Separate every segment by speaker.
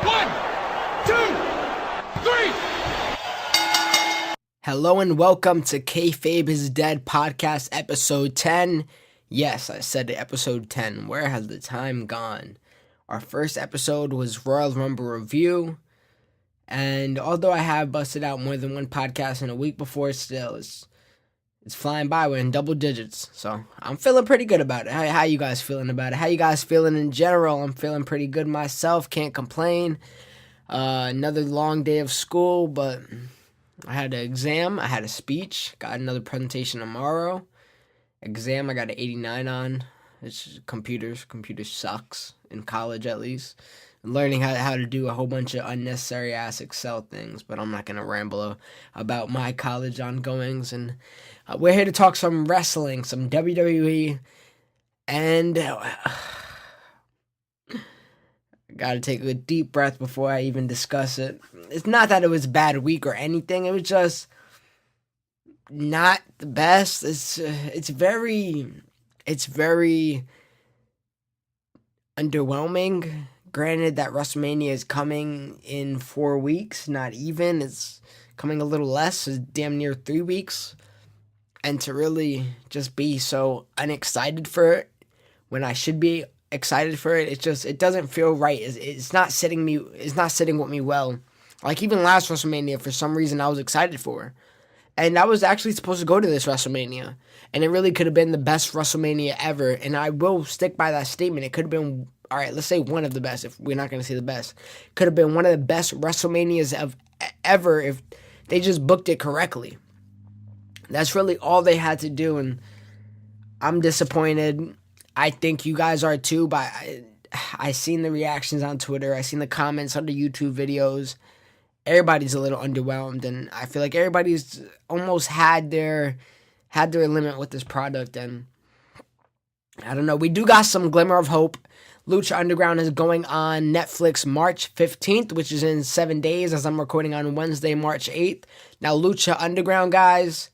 Speaker 1: 1, 2, 3.
Speaker 2: Hello and welcome to Kayfabe is Dead podcast episode 10. Yes, I said it, episode 10. Where has the time gone? Our first episode was Royal Rumble review. And although I have busted out more than one podcast in a week before, still, it's flying by. We're in double digits. So I'm feeling pretty good about it. How you guys feeling about it? How you guys feeling in general? I'm feeling pretty good myself. Can't complain. Another long day of school, but I had an exam. I had a speech. Got another presentation tomorrow. Exam I got an 89 on. It's computers. Computers sucks. In college, at least. Learning how to do a whole bunch of unnecessary ass Excel things, but I'm not going to ramble about my college ongoings. And we're here to talk some wrestling, some WWE, and got to take a deep breath before I even discuss it. It's not that it was a bad week or anything. It was just not the best. It's very underwhelming. Granted that WrestleMania is coming in 4 weeks, not even. It's coming a little less. It's damn near 3 weeks. And to really just be so unexcited for it when I should be excited for it, it doesn't feel right. It's not sitting with me well. Like even last WrestleMania, for some reason I was excited for. And I was actually supposed to go to this WrestleMania. And it really could have been the best WrestleMania ever. And I will stick by that statement. It could have been, all right, let's say one of the best, if we're not going to say the best. Could have been one of the best WrestleManias ever if they just booked it correctly. That's really all they had to do. And I'm disappointed. I think you guys are too. But I seen the reactions on Twitter. I seen the comments under YouTube videos. Everybody's a little underwhelmed, and I feel like everybody's almost had their limit with this product, and I don't know. We do got some glimmer of hope. Lucha Underground is going on Netflix March 15th, which is in 7 days, as I'm recording on Wednesday, March 8th. Now, Lucha Underground, guys,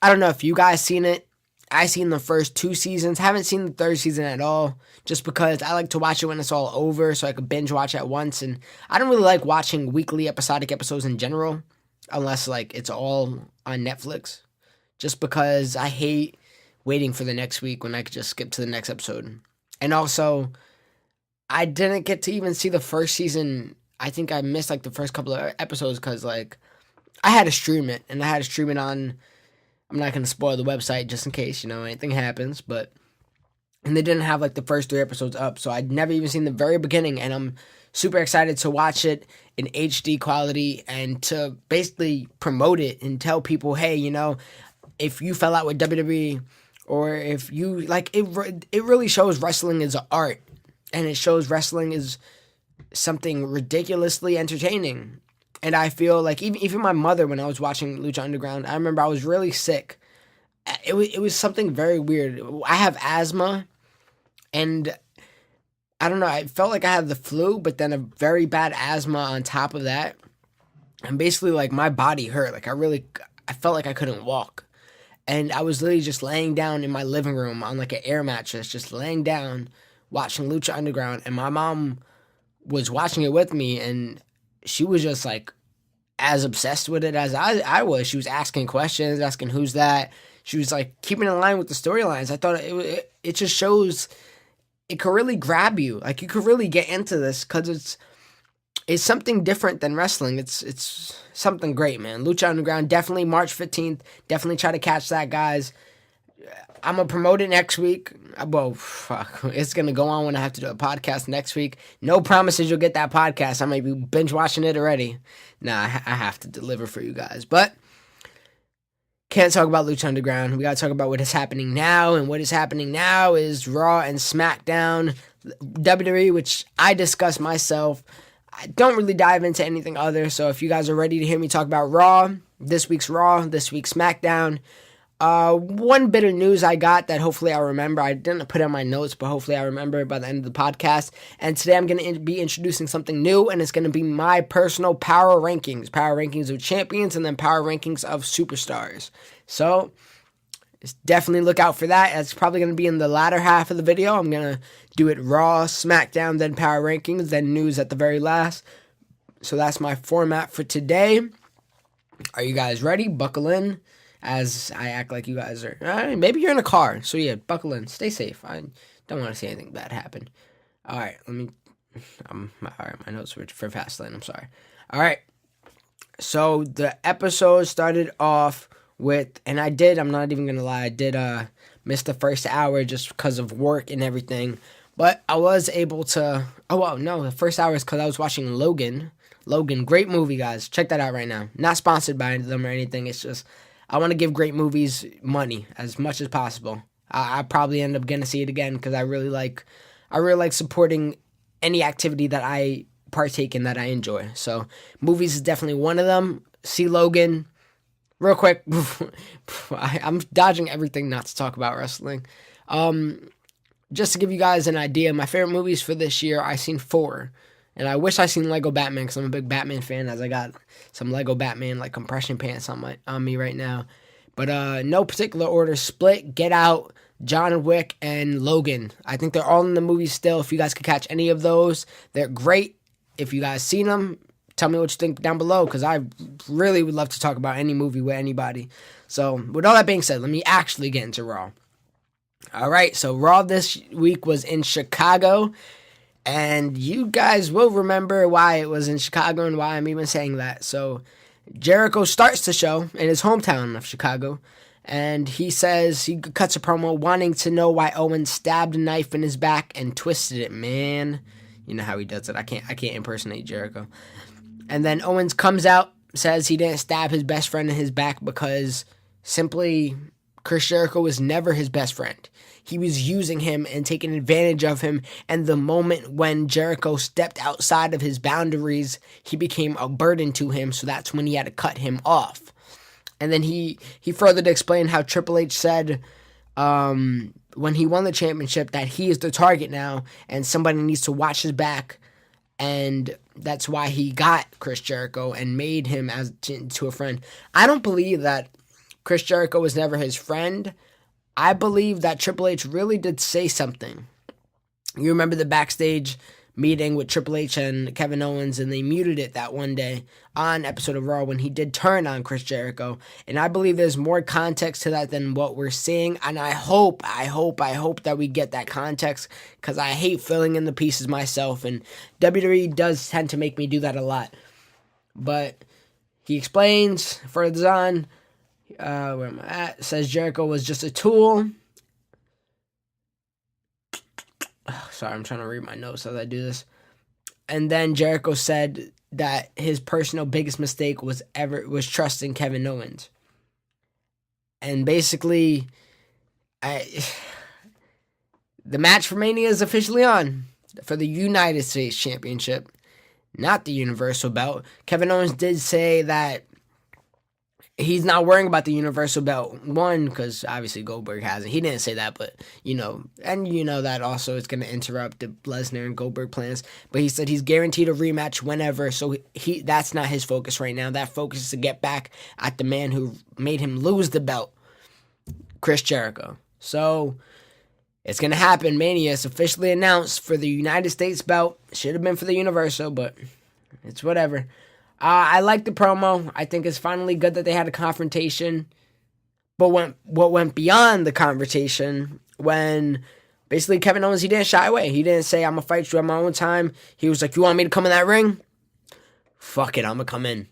Speaker 2: I don't know if you guys seen it. I seen the first 2 seasons. Haven't seen the 3rd season at all, just because I like to watch it when it's all over so I could binge watch at once. And I don't really like watching weekly episodic episodes in general, unless like it's all on Netflix, just because I hate waiting for the next week when I could just skip to the next episode. And also, I didn't get to even see the first season. I think I missed like the first couple of episodes because like I had to stream it, and I had to stream it on, I'm not going to spoil the website just in case, anything happens, and they didn't have like the first 3 episodes up, so I'd never even seen the very beginning, and I'm super excited to watch it in HD quality and to basically promote it and tell people, hey, if you fell out with WWE, or if you, like, it really shows wrestling is an art, and it shows wrestling is something ridiculously entertaining. And I feel like even my mother, when I was watching Lucha Underground, I remember I was really sick. It was something very weird. I have asthma, and I don't know, I felt like I had the flu, but then a very bad asthma on top of that. And basically, like, my body hurt. Like, I felt like I couldn't walk. And I was literally just laying down in my living room on, like, an air mattress, just laying down, watching Lucha Underground. And my mom was watching it with me, and she was just like as obsessed with it as I was. She was asking questions, asking who's that. She was like keeping in line with the storylines. I thought it just shows it could really grab you. Like you could really get into this because it's something different than wrestling. It's something great, man. Lucha Underground, definitely March 15th. Definitely try to catch that, guys. I'm going to promote it next week. Well, fuck. It's going to go on when I have to do a podcast next week. No promises you'll get that podcast. I might be binge watching it already. Nah, I have to deliver for you guys. But can't talk about Lucha Underground. We got to talk about what is happening now. And what is happening now is Raw and SmackDown. WWE, which I discuss myself. I don't really dive into anything other. So if you guys are ready to hear me talk about Raw, this week's SmackDown. One bit of news I got that hopefully I'll remember. I didn't put it on my notes, but hopefully I remember by the end of the podcast. And today I'm going to be introducing something new, and it's going to be my personal power rankings. Power rankings of champions and then power rankings of superstars. So definitely look out for that. It's probably going to be in the latter half of the video. I'm going to do it Raw, SmackDown, then Power Rankings, then news at the very last. So that's my format for today. Are you guys ready? Buckle in as I act like you guys are. Maybe you're in a car. So yeah, buckle in. Stay safe. I don't want to see anything bad happen. All right, all right, my notes were for Fastlane. I'm sorry. All right. So the episode started off with, and I'm not even going to lie, I did miss the first hour just because of work and everything. But I was able to, the first hour is because I was watching Logan. Logan, great movie, guys. Check that out right now. Not sponsored by them or anything. It's just, I want to give great movies money as much as possible. I probably end up going to see it again because I really like supporting any activity that I partake in that I enjoy. So movies is definitely one of them. See Logan. Real quick, I'm dodging everything not to talk about wrestling. Just to give you guys an idea, my favorite movies for this year, I seen 4. And I wish I seen Lego Batman because I'm a big Batman fan, as I got some Lego Batman like compression pants on me right now. But no particular order. Split, Get Out, John Wick, and Logan. I think they're all in the movies still. If you guys could catch any of those, they're great. If you guys seen them, tell me what you think down below because I really would love to talk about any movie with anybody. So with all that being said, let me actually get into Raw. All right, so Raw this week was in Chicago. And you guys will remember why it was in Chicago and why I'm even saying that. So Jericho starts the show in his hometown of Chicago. And he cuts a promo wanting to know why Owen stabbed a knife in his back and twisted it. Man, you know how he does it. I can't impersonate Jericho. And then Owens comes out, says he didn't stab his best friend in his back because simply Chris Jericho was never his best friend. He was using him and taking advantage of him, and the moment when Jericho stepped outside of his boundaries, he became a burden to him, so that's when he had to cut him off. And then he further explained how Triple H said when he won the championship that he is the target now, and somebody needs to watch his back, and that's why he got Chris Jericho and made him to a friend. I don't believe that Chris Jericho was never his friend. I believe that Triple H really did say something. You remember the backstage meeting with Triple H and Kevin Owens, and they muted it that one day on episode of Raw when he did turn on Chris Jericho. And I believe there's more context to that than what we're seeing. And I hope that we get that context because I hate filling in the pieces myself. And WWE does tend to make me do that a lot. But he explains further on. Where am I at? Says Jericho was just a tool. Sorry, I'm trying to read my notes as I do this. And then Jericho said that his personal biggest mistake was trusting Kevin Owens. And basically, the match for Mania is officially on for the United States Championship, not the Universal Belt. Kevin Owens did say that he's not worrying about the Universal Belt. One, because obviously Goldberg has it. He didn't say that, but, that also is going to interrupt the Lesnar and Goldberg plans. But he said he's guaranteed a rematch whenever, so that's not his focus right now. That focus is to get back at the man who made him lose the belt, Chris Jericho. So it's going to happen. Mania is officially announced for the United States belt. Should have been for the Universal, but it's whatever. I like the promo. I think it's finally good that they had a confrontation. But what went beyond the confrontation when basically Kevin Owens, he didn't shy away. He didn't say, I'm going to fight you at my own time. He was like, you want me to come in that ring? Fuck it, I'm going to come in.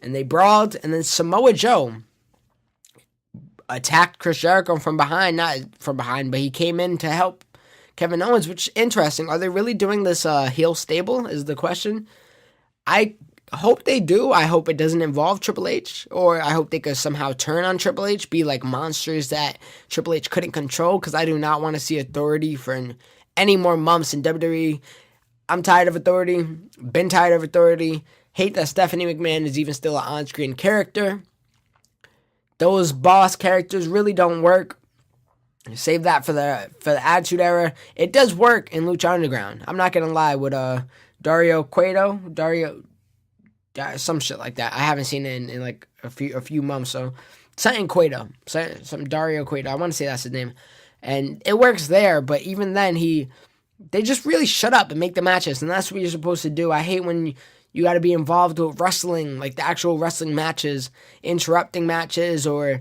Speaker 2: And they brawled, and then Samoa Joe attacked Chris Jericho from behind. Not from behind, but he came in to help Kevin Owens, which is interesting. Are they really doing this heel stable is the question. I hope they do. I hope it doesn't involve Triple H, or I hope they could somehow turn on Triple H, be like monsters that Triple H couldn't control, because I do not want to see Authority for any more months in WWE. I'm tired of Authority. Been tired of Authority. Hate that Stephanie McMahon is even still an on-screen character. Those boss characters really don't work. Save that for the Attitude Era. It does work in Lucha Underground. I'm not gonna lie, with Dario Cueto, some shit like that. I haven't seen it in like a few months. So something Cueto, some Dario Cueto. I want to say that's his name, and it works there. But even then, he they just really shut up and make the matches, and that's what you're supposed to do. I hate when you got to be involved with wrestling, like the actual wrestling matches, interrupting matches, or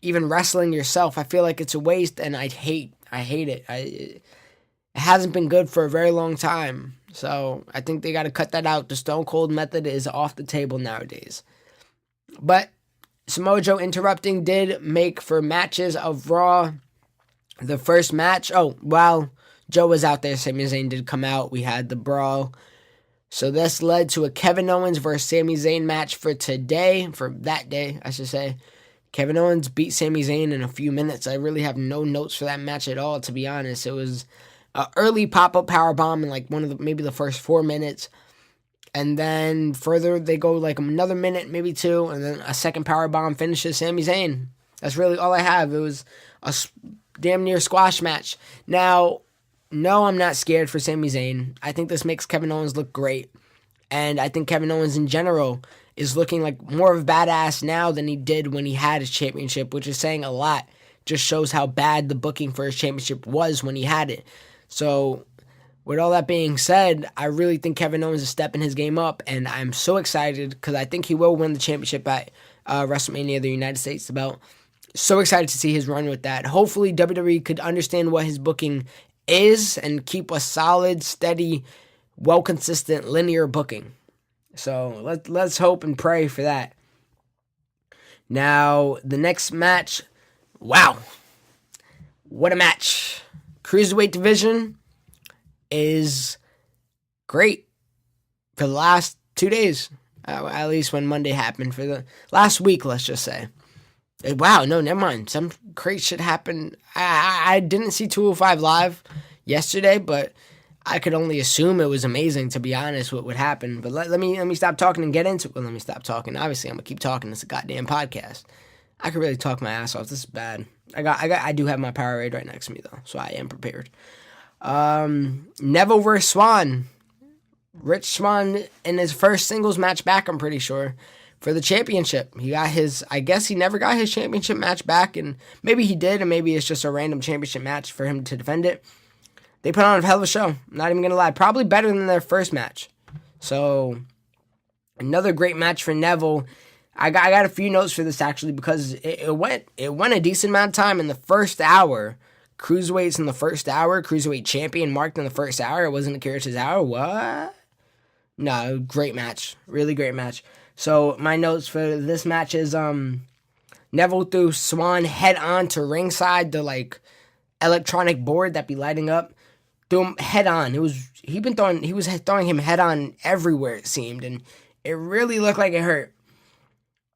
Speaker 2: even wrestling yourself. I feel like it's a waste, and I hate it. It hasn't been good for a very long time, so I think they got to cut that out. The Stone Cold method is off the table nowadays. But Samoa Joe interrupting did make for matches of Raw. The first match, while Joe was out there, Sami Zayn did come out. We had the brawl. So this led to a Kevin Owens versus Sami Zayn match for that day, I should say. Kevin Owens beat Sami Zayn in a few minutes. I really have no notes for that match at all, to be honest. It was an early pop-up powerbomb in like maybe the first 4 minutes. And then further, they go like another minute, maybe 2, and then a second powerbomb finishes Sami Zayn. That's really all I have. It was a damn near squash match. Now, no, I'm not scared for Sami Zayn. I think this makes Kevin Owens look great. And I think Kevin Owens in general is looking like more of a badass now than he did when he had his championship, which is saying a lot. Just shows how bad the booking for his championship was when he had it. So, with all that being said, I really think Kevin Owens is stepping his game up, and I'm so excited because I think he will win the championship at WrestleMania, the United States belt. So excited to see his run with that. Hopefully, WWE could understand what his booking is and keep a solid, steady, well-consistent, linear booking. So let's hope and pray for that. Now, the next match, wow. What a match. Cruiserweight division is great for the last 2 days. At least when Monday happened. For the last week, let's just say. Wow, no, never mind. Some crazy shit happened. I didn't see 205 Live yesterday, but I could only assume it was amazing, to be honest, what would happen. But let me stop talking and get into it. Well, let me stop talking. Obviously, I'm going to keep talking. It's a goddamn podcast. I could really talk my ass off. This is bad. I do have my Powerade right next to me, though, so I am prepared. Neville versus Swan. Rich Swann in his first singles match back, I'm pretty sure, for the championship. I guess he never got his championship match back, and maybe he did, and maybe it's just a random championship match for him to defend it. They put on a hell of a show. I'm not even going to lie. Probably better than their first match. So, another great match for Neville. I got a few notes for this, actually, because it went a decent amount of time in the first hour. Cruiserweights in the first hour. Cruiserweight champion marked in the first hour. It wasn't a Kyrgios hour. What? No, great match. Really great match. So, my notes for this match is Neville threw Swan head on to ringside, the electronic board that be lighting up. Threw him head on. He was throwing him head on everywhere, it seemed, and it really looked like it hurt.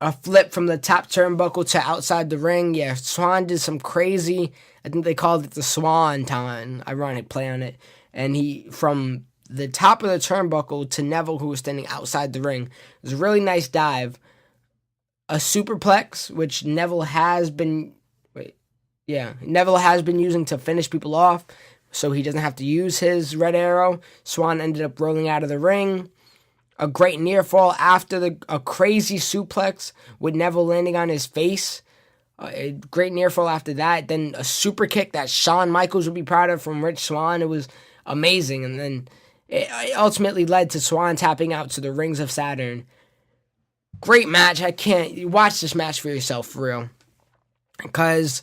Speaker 2: A flip from the top turnbuckle to outside the ring. Yeah, Swan did some crazy, I think they called it the Swan Ton, ironic play on it. And he, from the top of the turnbuckle to Neville, who was standing outside the ring. It was a really nice dive. A superplex, which Neville has been using to finish people off, so he doesn't have to use his red arrow. Swan ended up rolling out of the ring. A great near fall after a crazy suplex with Neville landing on his face. A great near fall after that. Then a super kick that Shawn Michaels would be proud of from Rich Swann. It was amazing. And then it ultimately led to Swan tapping out to the Rings of Saturn. Great match. Watch this match for yourself, for real. Because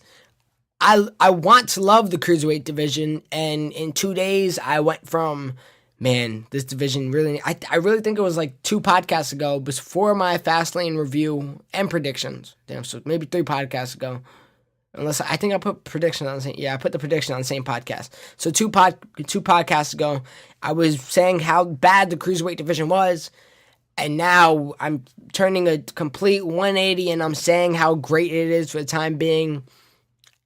Speaker 2: I want to love the Cruiserweight division, and in 2 days I went from, man, this division really, I really think it was like 2 podcasts ago, before my Fastlane review and predictions. Damn, so maybe 3 podcasts ago. Unless, I think I put predictions on the same, I put the prediction on the same podcast. So 2 podcasts ago, I was saying how bad the Cruiserweight division was, and now I'm turning a complete 180 and I'm saying how great it is for the time being,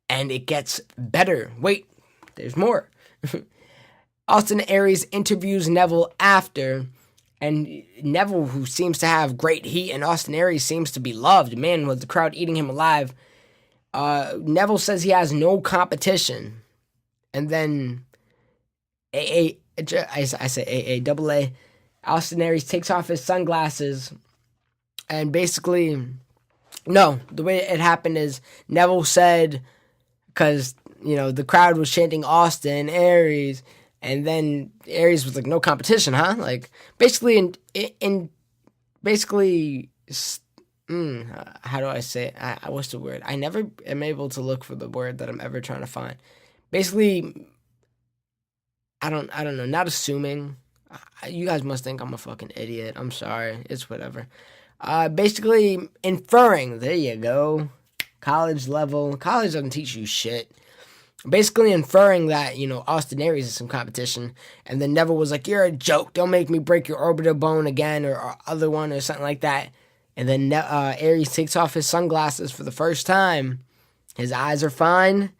Speaker 2: and it gets better. Wait, there's more. Austin Aries interviews Neville after, and Neville, who seems to have great heat, and Austin Aries seems to be loved. Man, was the crowd eating him alive. Neville says he has no competition. And then AA, Austin Aries takes off his sunglasses, and basically, no, the way it happened is Neville said, because, the crowd was chanting Austin Aries, And then Aries was like, no competition, huh? Like, basically, how do I say it? What's the word? I never am able to look for the word that I'm ever trying to find. Basically, I don't know. Not assuming. You guys must think I'm a fucking idiot. I'm sorry. It's whatever. Basically inferring. There you go. College level. College doesn't teach you shit. Basically inferring that, Austin Aries is some competition. And then Neville was like, you're a joke. Don't make me break your orbital bone again or other one or something like that. And then Aries takes off his sunglasses for the first time. His eyes are fine.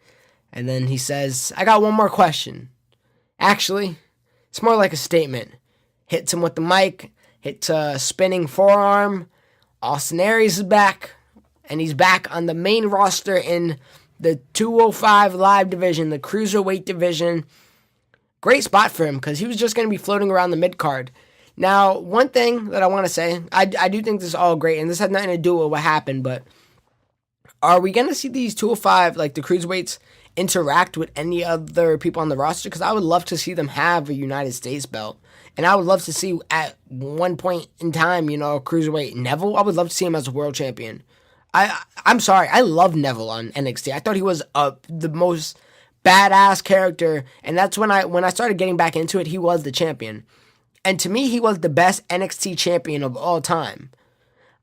Speaker 2: And then he says, I got one more question. Actually, it's more like a statement. Hits him with the mic. Hits a spinning forearm. Austin Aries is back. And he's back on the main roster in the 205 live division, the cruiserweight division. Great spot for him because he was just going to be floating around the mid-card. Now, one thing that I want to say, I do think this is all great, and this has nothing to do with what happened, but are we going to see these 205, like the cruiserweights, interact with any other people on the roster? Because I would love to see them have a United States belt. And I would love to see at one point in time, cruiserweight Neville. I would love to see him as a world champion. I'm sorry, I love Neville on NXT. I thought he was the most badass character, and that's when I started getting back into it. He was the champion, and to me, he was the best NXT champion of all time.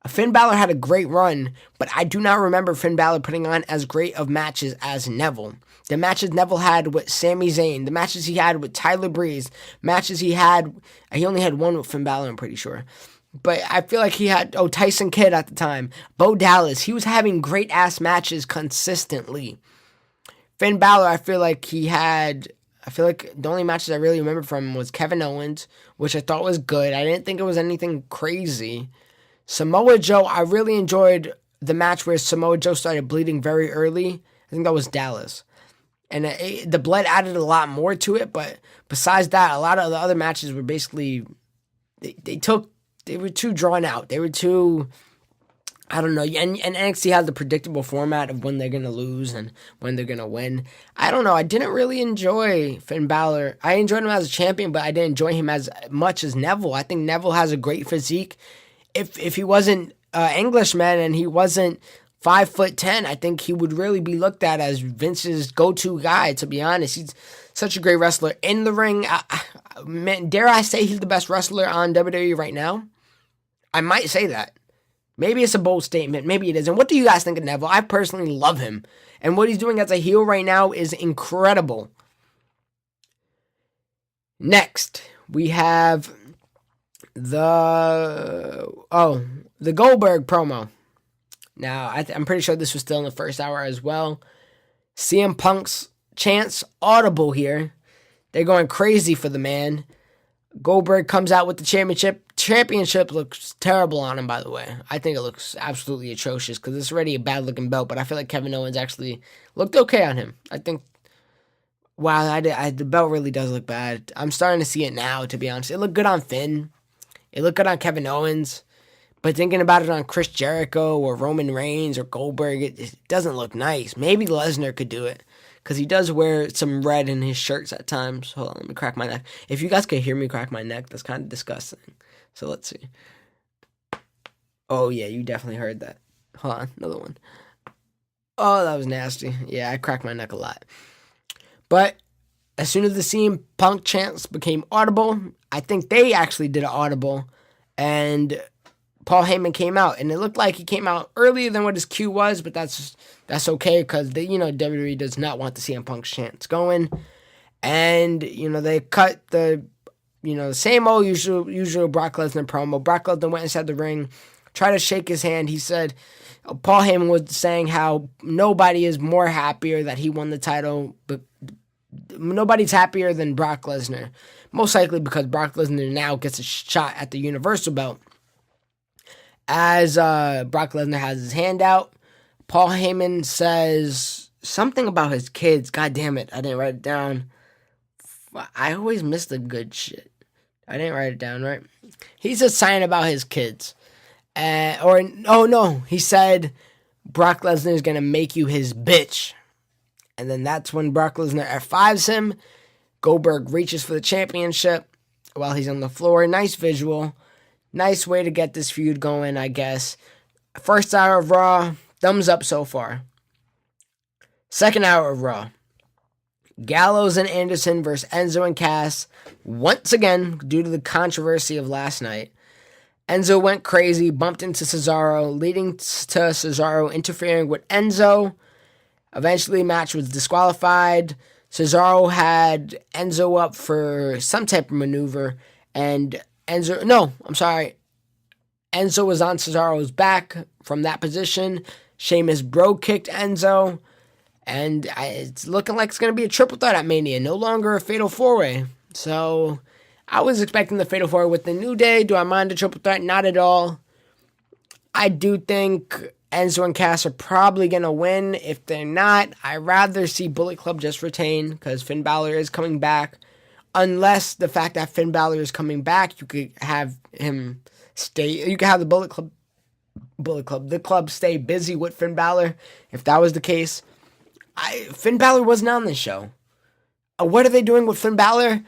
Speaker 2: Finn Balor had a great run, but I do not remember Finn Balor putting on as great of matches as Neville. The matches Neville had with Sami Zayn, the matches he had with Tyler Breeze, matches he only had one with Finn Balor, I'm pretty sure. But I feel like he had, Tyson Kidd at the time, Bo Dallas. He was having great-ass matches consistently. Finn Balor, I feel like the only matches I really remember from him was Kevin Owens, which I thought was good. I didn't think it was anything crazy. Samoa Joe, I really enjoyed the match where Samoa Joe started bleeding very early. I think that was Dallas. And the blood added a lot more to it, but besides that, a lot of the other matches were basically, they were too drawn out. They were too, I don't know. And NXT has the predictable format of when they're going to lose and when they're going to win. I don't know. I didn't really enjoy Finn Balor. I enjoyed him as a champion, but I didn't enjoy him as much as Neville. I think Neville has a great physique. If he wasn't Englishman and he wasn't 5'10", I think he would really be looked at as Vince's go-to guy, to be honest. He's such a great wrestler. In the ring, man, dare I say he's the best wrestler on WWE right now? I might say that. Maybe it's a bold statement. Maybe it isn't. What do you guys think of Neville? I personally love him. And what he's doing as a heel right now is incredible. Next, we have the Goldberg promo. Now, I'm pretty sure this was still in the first hour as well. CM Punk's chants audible here. They're going crazy for the man. Goldberg comes out with the championship. Championship looks terrible on him, by the way. I think it looks absolutely atrocious because it's already a bad-looking belt, but I feel like Kevin Owens actually looked okay on him. I think, wow, the belt really does look bad. I'm starting to see it now, to be honest. It looked good on Finn. It looked good on Kevin Owens. But thinking about it on Chris Jericho or Roman Reigns or Goldberg, it doesn't look nice. Maybe Lesnar could do it because he does wear some red in his shirts at times. Hold on, let me crack my neck. If you guys could hear me crack my neck, that's kind of disgusting. So let's see. Oh, yeah, you definitely heard that. Hold on, another one. Oh, that was nasty. Yeah, I cracked my neck a lot. But as soon as the CM Punk chants became audible, I think they actually did an audible, and Paul Heyman came out, and it looked like he came out earlier than what his cue was, but that's okay because WWE does not want the CM Punk chants going, and they cut the same old usual Brock Lesnar promo. Brock Lesnar went inside the ring, tried to shake his hand. He said Paul Heyman was saying how nobody is more happier that he won the title, but nobody's happier than Brock Lesnar, most likely because Brock Lesnar now gets a shot at the Universal belt. As Brock Lesnar has his hand out, Paul Heyman says something about his kids. God damn it, I didn't write it down. I always miss the good shit. I didn't write it down, right? He said something about his kids. He said Brock Lesnar is going to make you his bitch. And then that's when Brock Lesnar F5s him, Goldberg reaches for the championship while he's on the floor. Nice visual. Nice way to get this feud going, I guess. First hour of Raw, thumbs up so far. Second hour of Raw. Gallows and Anderson versus Enzo and Cass. Once again, due to the controversy of last night. Enzo went crazy, bumped into Cesaro, leading to Cesaro interfering with Enzo. Eventually, the match was disqualified. Cesaro had Enzo up for some type of maneuver, and Enzo was on Cesaro's back from that position. Sheamus bro kicked Enzo, and it's looking like it's going to be a triple threat at Mania, no longer a fatal four-way. So I was expecting the fatal four-way with the New Day. Do I mind a triple threat? Not at all. I do think Enzo and Cass are probably going to win. If they're not, I'd rather see Bullet Club just retain because Finn Balor is coming back. Unless the fact that Finn Balor is coming back, you could have him stay. You could have the the club stay busy with Finn Balor. If that was the case, Finn Balor wasn't on this show. What are they doing with Finn Balor?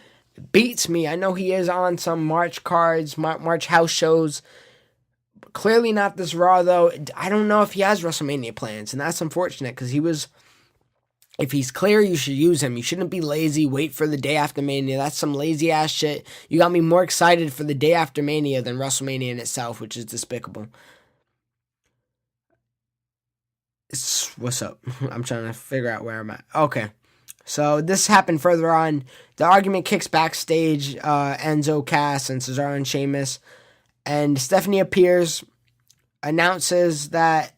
Speaker 2: Beats me. I know he is on some March cards, March house shows. Clearly not this Raw, though. I don't know if he has WrestleMania plans, and that's unfortunate because if he's clear, you should use him. You shouldn't be lazy, wait for the day after Mania. That's some lazy-ass shit. You got me more excited for the day after Mania than WrestleMania in itself, which is despicable. What's up? I'm trying to figure out where I'm at. Okay. So this happened further on. The argument kicks backstage, Enzo, Cass, and Cesaro and Sheamus. And Stephanie appears, announces that,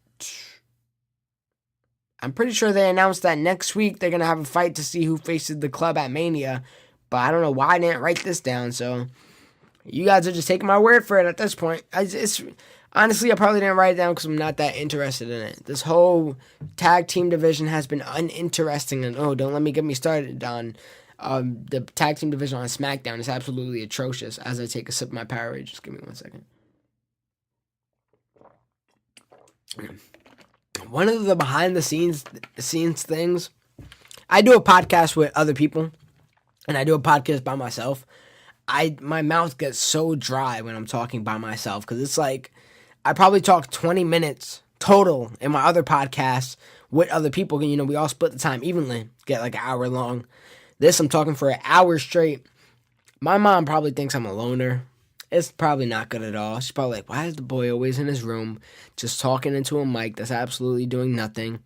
Speaker 2: I'm pretty sure they announced that next week they're going to have a fight to see who faces the club at Mania. But I don't know why I didn't write this down. So you guys are just taking my word for it at this point. Honestly, I probably didn't write it down because I'm not that interested in it. This whole tag team division has been uninteresting. And don't let me get me started on the tag team division on SmackDown. Is absolutely atrocious. As I take a sip of my Powerade, just give me 1 second. One of the behind the scenes things, I do a podcast with other people, and I do a podcast by myself. My mouth gets so dry when I'm talking by myself because it's like I probably talk 20 minutes total in my other podcasts with other people. We all split the time evenly, get like an hour long. This, I'm talking for an hour straight. My mom probably thinks I'm a loner. It's probably not good at all. She's probably like, why is the boy always in his room just talking into a mic that's absolutely doing nothing?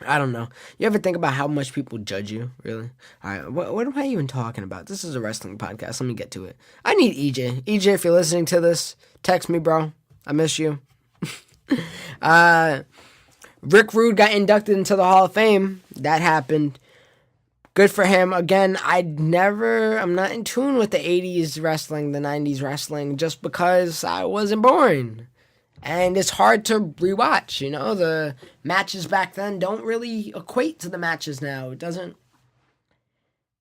Speaker 2: I don't know. You ever think about how much people judge you, really? All right, what am I even talking about? This is a wrestling podcast. Let me get to it. I need EJ. EJ, if you're listening to this, text me, bro. I miss you. Rick Rude got inducted into the Hall of Fame. That happened. Good for him. Again, I'm not in tune with the 80s wrestling, the 90s wrestling, just because I wasn't born. And it's hard to rewatch, the matches back then don't really equate to the matches now. It doesn't.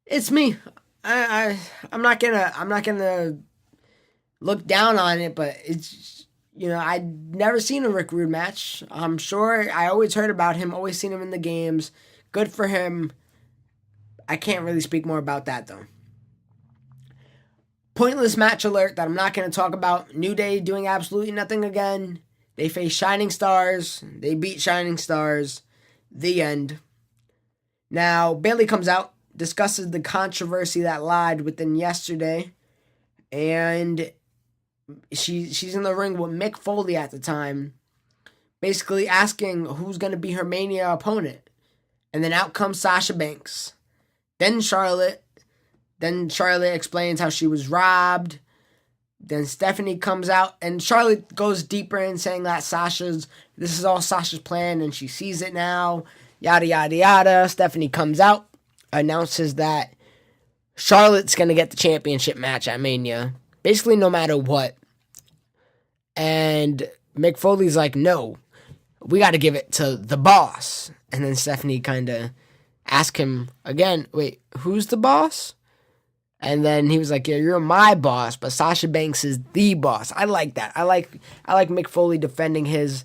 Speaker 2: It's me. I'm not gonna look down on it, but it's, I'd never seen a Rick Rude match. I'm sure I always heard about him, always seen him in the games. Good for him. I can't really speak more about that, though. Pointless match alert that I'm not going to talk about. New Day doing absolutely nothing again. They face Shining Stars. They beat Shining Stars. The end. Now, Bayley comes out, discusses the controversy that lied within yesterday. And she's in the ring with Mick Foley at the time, basically asking who's going to be her Mania opponent. And then out comes Sasha Banks. Then Charlotte explains how she was robbed. Then Stephanie comes out, and Charlotte goes deeper in saying that this is all Sasha's plan, and she sees it now. Yada, yada, yada. Stephanie comes out, announces that Charlotte's going to get the championship match at Mania. Basically, no matter what. And Mick Foley's like, no, we got to give it to the boss. And then Stephanie kind of ask him again, wait, who's the boss? And then he was like, yeah, you're my boss, but Sasha Banks is the boss. I like that. I like Mick Foley defending his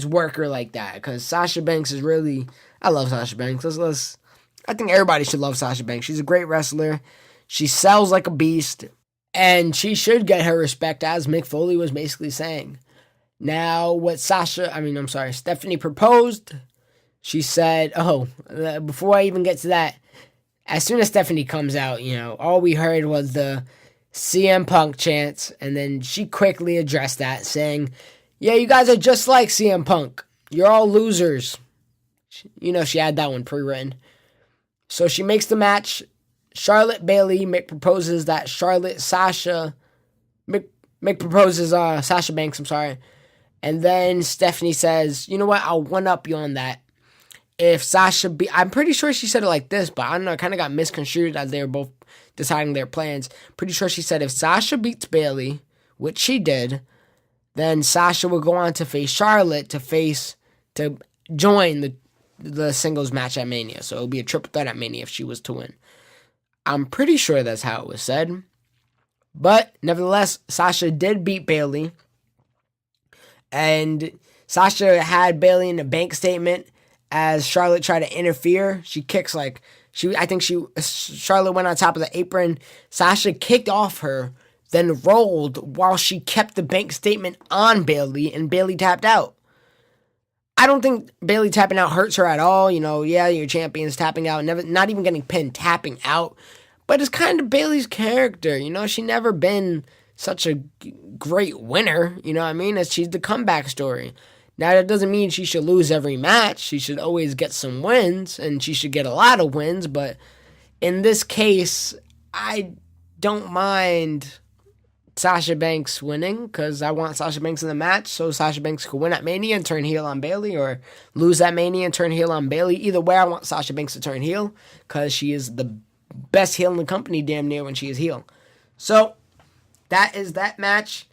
Speaker 2: worker like that, because Sasha Banks is really, I love Sasha Banks. I think everybody should love Sasha Banks. She's a great wrestler. She sells like a beast. And she should get her respect, as Mick Foley was basically saying. Now, what Stephanie proposed, she said, before I even get to that, as soon as Stephanie comes out, all we heard was the CM Punk chants, and then she quickly addressed that, saying, yeah, you guys are just like CM Punk. You're all losers. She had that one pre-written. So she makes the match. Charlotte Bayley. Mick proposes that Mick proposes Sasha Banks, And then Stephanie says, you know what, I'll one-up you on that. If Sasha I'm pretty sure she said it like this, but I don't know, it kind of got misconstrued as they were both deciding their plans. Pretty sure she said if Sasha beats Bayley, which she did, then Sasha will go on to face Charlotte to join the singles match at Mania. So it would be a triple threat at Mania if she was to win. I'm pretty sure that's how it was said. But nevertheless, Sasha did beat Bayley. And Sasha had Bayley in a bank statement as Charlotte tried to interfere. She kicks Charlotte went on top of the apron. Sasha kicked off her, then rolled while she kept the bank statement on Bayley, and Bayley tapped out. I don't think Bayley tapping out hurts her at all. Your champion's tapping out, not even getting pinned, tapping out. But it's kind of Bayley's character. She never been such a great winner. You know what I mean? She's the comeback story. Now, that doesn't mean she should lose every match. She should always get some wins, and she should get a lot of wins. But in this case, I don't mind Sasha Banks winning, because I want Sasha Banks in the match, so Sasha Banks could win at Mania and turn heel on Bayley, or lose at Mania and turn heel on Bayley. Either way, I want Sasha Banks to turn heel, because she is the best heel in the company damn near when she is heel. So, that is that match.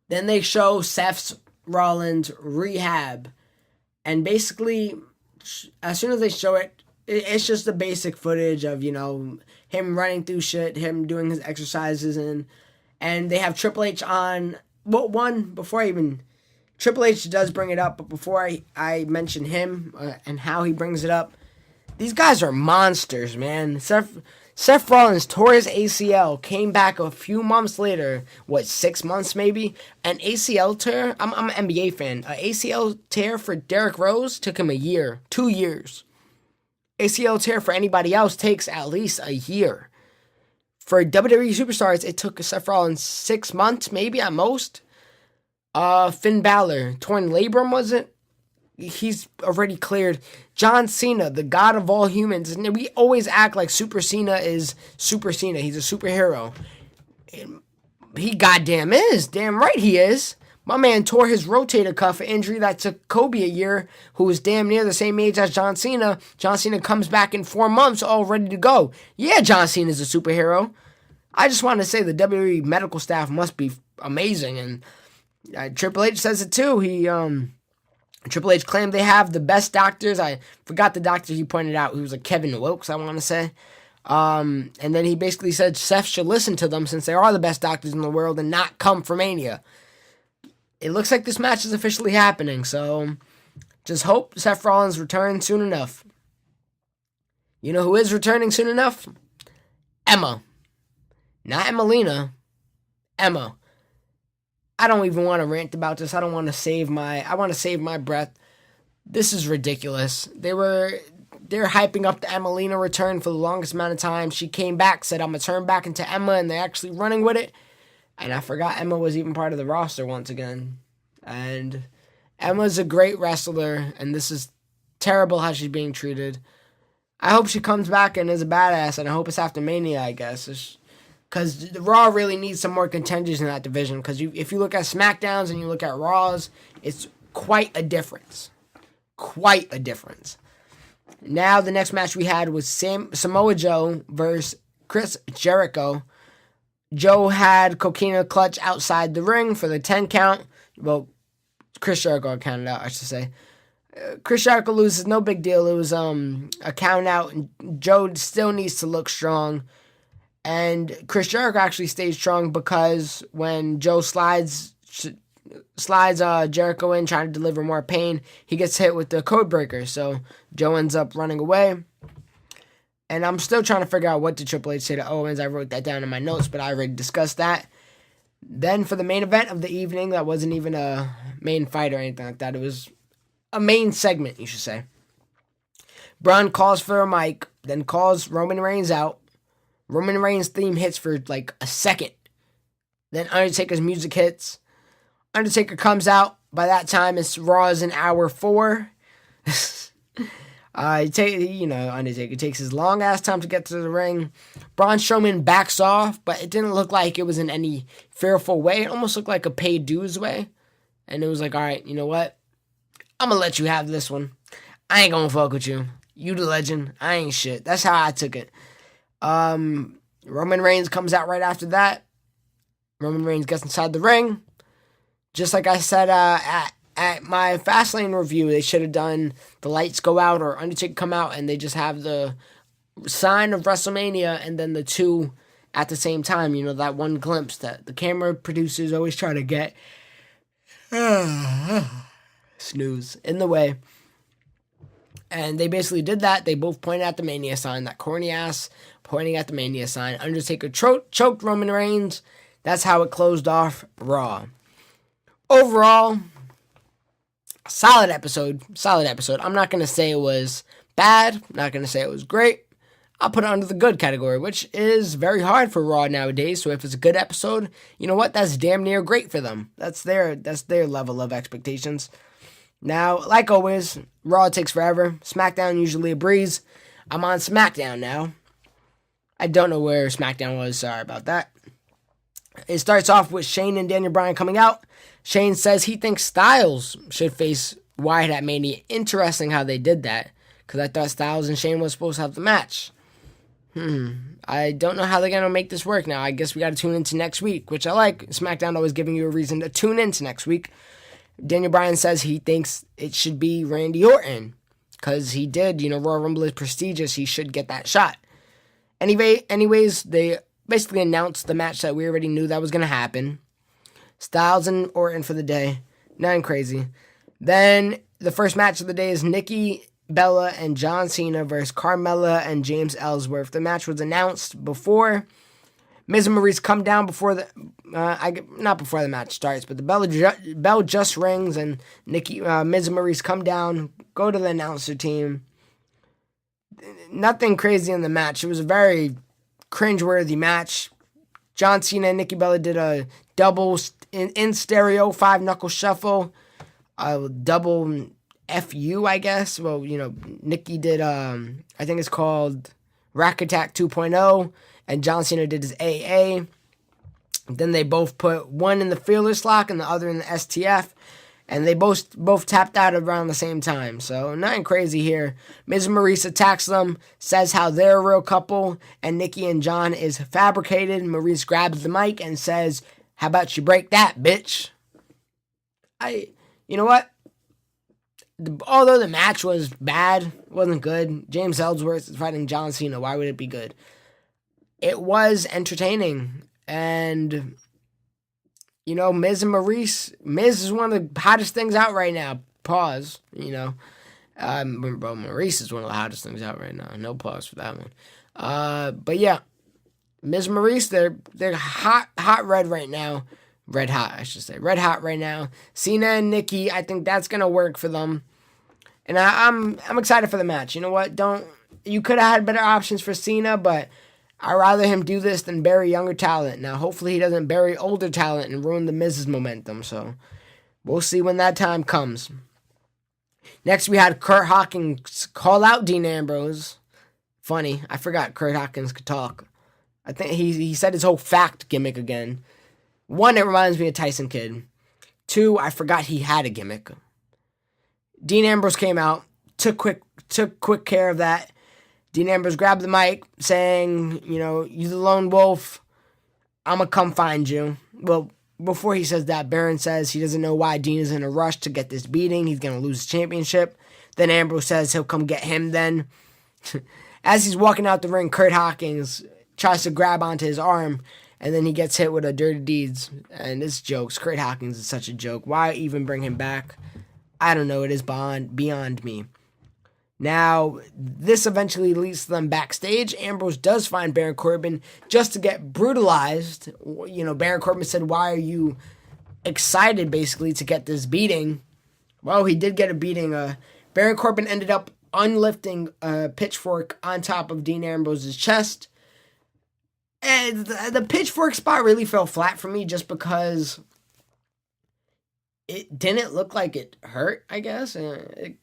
Speaker 2: Then they show Seth Rollins rehab, and basically, as soon as they show it, it's just the basic footage of, him running through shit, him doing his exercises, and they have Triple H on. Triple H does bring it up, but before I mention him and how he brings it up, these guys are monsters, man. Seth Rollins tore his ACL, came back a few months later, 6 months maybe? An ACL tear, I'm an NBA fan, an ACL tear for Derrick Rose took him a year, 2 years. ACL tear for anybody else takes at least a year. For WWE superstars, it took Seth Rollins 6 months, maybe at most. Finn Balor, torn labrum, was it? He's already cleared. John Cena, the god of all humans. And we always act like Super Cena is Super Cena. He's a superhero. He goddamn is. Damn right he is. My man tore his rotator cuff, an injury that took Kobe a year, who was damn near the same age as John Cena. John Cena comes back in 4 months, all ready to go. Yeah, John Cena's a superhero. I just want to say the WWE medical staff must be amazing, and Triple H says it too. Triple H claimed they have the best doctors. I forgot the doctor he pointed out. He was like Kevin Wilkes, I want to say. And then he basically said Seth should listen to them since they are the best doctors in the world and not come for Mania. It looks like this match is officially happening, so just hope Seth Rollins returns soon enough. You know who is returning soon enough? Emma. Not Emelina. Emma. I don't even want to rant about this. I want to save my breath. This is ridiculous. They're hyping up the Emelina return for the longest amount of time. She came back, said I'm going to turn back into Emma, and they're actually running with it. And I forgot Emma was even part of the roster once again. And Emma's a great wrestler, and this is terrible how she's being treated. I hope she comes back and is a badass, and I hope it's after Mania, I guess. Because Raw really needs some more contenders in that division. Because if you look at SmackDowns and you look at Raws, it's quite a difference. Quite a difference. Now, the next match we had was Samoa Joe versus Chris Jericho. Joe had Coquina clutch outside the ring for the 10 count. Well, Chris Jericho counted out, I should say. Chris Jericho loses, no big deal. It was a count out, and Joe still needs to look strong. And Chris Jericho actually stayed strong because when Joe slides Jericho in, trying to deliver more pain, he gets hit with the code breaker. So Joe ends up running away. And I'm still trying to figure out what did Triple H say to Owens. I wrote that down in my notes, but I already discussed that. Then for the main event of the evening, that wasn't even a main fight or anything like that. It was a main segment, you should say. Braun calls for a mic, then calls Roman Reigns out. Roman Reigns' theme hits for like a second. Then Undertaker's music hits. Undertaker comes out. By that time, it's Raw is in hour 4. Undertaker takes his long ass time to get to the ring. Braun Strowman backs off, but it didn't look like it was in any fearful way. It almost looked like a paid dues way. And it was like, all right, you know what? I'm going to let you have this one. I ain't going to fuck with you. You the legend. I ain't shit. That's how I took it. Roman Reigns comes out right after that. Roman Reigns gets inside the ring. Just like I said at my Fastlane review, they should have done the lights go out or Undertaker come out and they just have the sign of WrestleMania and then the two at the same time. You know, that one glimpse that the camera producers always try to get. Snooze. In the way. And they basically did that. They both pointed at the Mania sign, that corny ass pointing at the Mania sign. Undertaker choked Roman Reigns. That's how it closed off Raw. Overall, solid episode. I'm not going to say it was bad. I'm not going to say it was great. I'll put it under the good category, which is very hard for Raw nowadays. So if it's a good episode, you know what? That's damn near great for them. That's their level of expectations. Now, like always, Raw takes forever. SmackDown usually a breeze. I'm on SmackDown now. I don't know where SmackDown was. Sorry about that. It starts off with Shane and Daniel Bryan coming out. Shane says he thinks Styles should face Wyatt at Mania. Interesting how they did that, because I thought Styles and Shane was supposed to have the match. I don't know how they're going to make this work now. I guess we got to tune into next week, which I like. SmackDown always giving you a reason to tune into next week. Daniel Bryan says he thinks it should be Randy Orton, because he did, Royal Rumble is prestigious. He should get that shot. Anyways, they basically announced the match that we already knew that was going to happen. Styles and Orton for the day. Nothing crazy. Then the first match of the day is Nikki Bella and John Cena versus Carmella and James Ellsworth. The match was announced before Miz and Maurice come down before the not before the match starts, but the bell just rings and Miz and Maurice come down, go to the announcer team. Nothing crazy in the match. It was a very cringeworthy match. John Cena and Nikki Bella did a double in stereo 5-knuckle shuffle, a double FU, I guess. Well, Nikki did I think it's called Rack Attack 2.0, and John Cena did his AA. Then they both put one in the Fearless Lock and the other in the STF. And they both tapped out around the same time. So, nothing crazy here. Miz Maurice attacks them, says how they're a real couple, and Nikki and John is fabricated. Maurice grabs the mic and says, "How about you break that, bitch?" You know what? Although the match was bad, wasn't good. James Ellsworth is fighting John Cena. Why would it be good? It was entertaining. And Miz and Maurice. Miz is one of the hottest things out right now. Pause. Maurice is one of the hottest things out right now. No pause for that one. But yeah, Miz and Maurice, they're hot red right now. Red hot, I should say. Red hot right now. Cena and Nikki, I think that's gonna work for them. And I'm excited for the match. You know what? You could have had better options for Cena, but I'd rather him do this than bury younger talent. Now, hopefully he doesn't bury older talent and ruin the Miz's momentum. So, we'll see when that time comes. Next, we had Kurt Hawkins call out Dean Ambrose. Funny, I forgot Kurt Hawkins could talk. I think he said his whole fact gimmick again. 1, it reminds me of Tyson Kidd. 2, I forgot he had a gimmick. Dean Ambrose came out, took quick care of that. Dean Ambrose grabbed the mic, saying, "You the lone wolf. I'm going to come find you." Well, before he says that, Baron says he doesn't know why Dean is in a rush to get this beating. He's going to lose his championship. Then Ambrose says he'll come get him then. As he's walking out the ring, Kurt Hawkins tries to grab onto his arm, and then he gets hit with a Dirty Deeds. And it's jokes. Kurt Hawkins is such a joke. Why even bring him back? I don't know. It is beyond me. Now, this eventually leads to them backstage. Ambrose does find Baron Corbin just to get brutalized. Baron Corbin said, "Why are you excited, basically, to get this beating?" Well, he did get a beating. Baron Corbin ended up unlifting a pitchfork on top of Dean Ambrose's chest. And the pitchfork spot really fell flat for me just because it didn't look like it hurt, I guess. It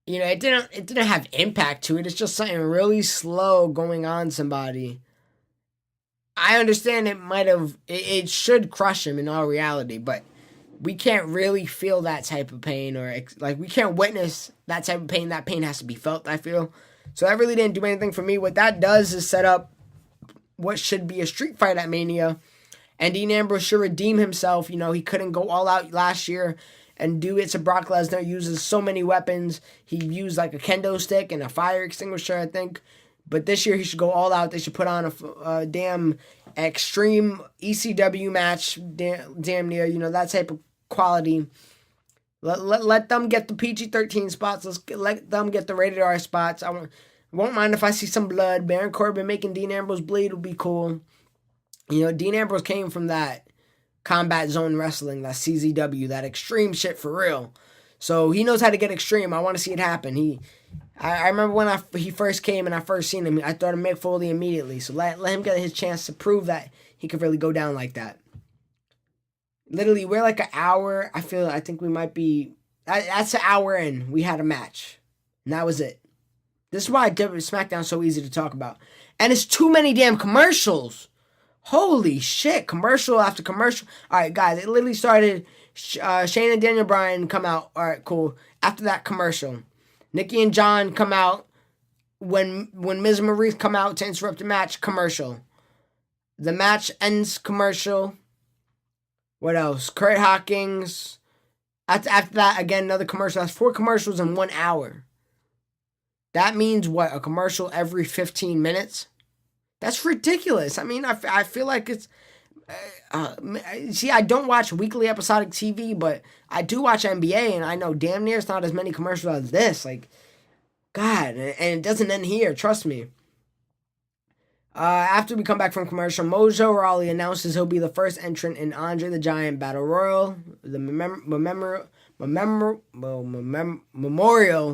Speaker 2: didn't have impact to it. It's just something really slow going on somebody. I understand it should crush him in all reality, but we can't really feel that type of pain, or we can't witness that type of pain. That pain has to be felt, I feel. So that really didn't do anything for me. What that does is set up what should be a street fight at Mania, and Dean Ambrose should redeem himself. He couldn't go all out last year and do it to Brock Lesnar. Uses so many weapons. He used like a kendo stick and a fire extinguisher, I think. But this year he should go all out. They should put on a damn extreme ECW match, damn near, that type of quality. Let them get the PG-13 spots. Let them get the rated R spots. Won't mind if I see some blood. Baron Corbin making Dean Ambrose bleed would be cool. Dean Ambrose came from that Combat Zone Wrestling, that CZW, that extreme shit for real. So he knows how to get extreme. I want to see it happen. I remember when he first came and I first seen him, I thought of Mick Foley immediately. So let him get his chance to prove that he could really go down like that. Literally, we're like an hour. I think we might be. That's an hour in. We had a match. And that was it. This is why SmackDown's so easy to talk about. And it's too many damn commercials. Holy shit. Commercial after commercial. Alright, guys. It literally started. Shane and Daniel Bryan come out. Alright, cool. After that commercial. Nikki and John come out. When Miz and Maurice come out to interrupt the match. Commercial. The match ends. Commercial. What else? Kurt Hawkins. After that, again, another commercial. That's 4 commercials in 1 hour. That means what? A commercial every 15 minutes? That's ridiculous. I mean, I feel like it's... see, I don't watch weekly episodic TV, but I do watch NBA, and I know damn near it's not as many commercials as this. Like, God, and it doesn't end here. Trust me. After we come back from commercial, Mojo Rawley announces he'll be the first entrant in Andre the Giant Battle Royal. The memorial.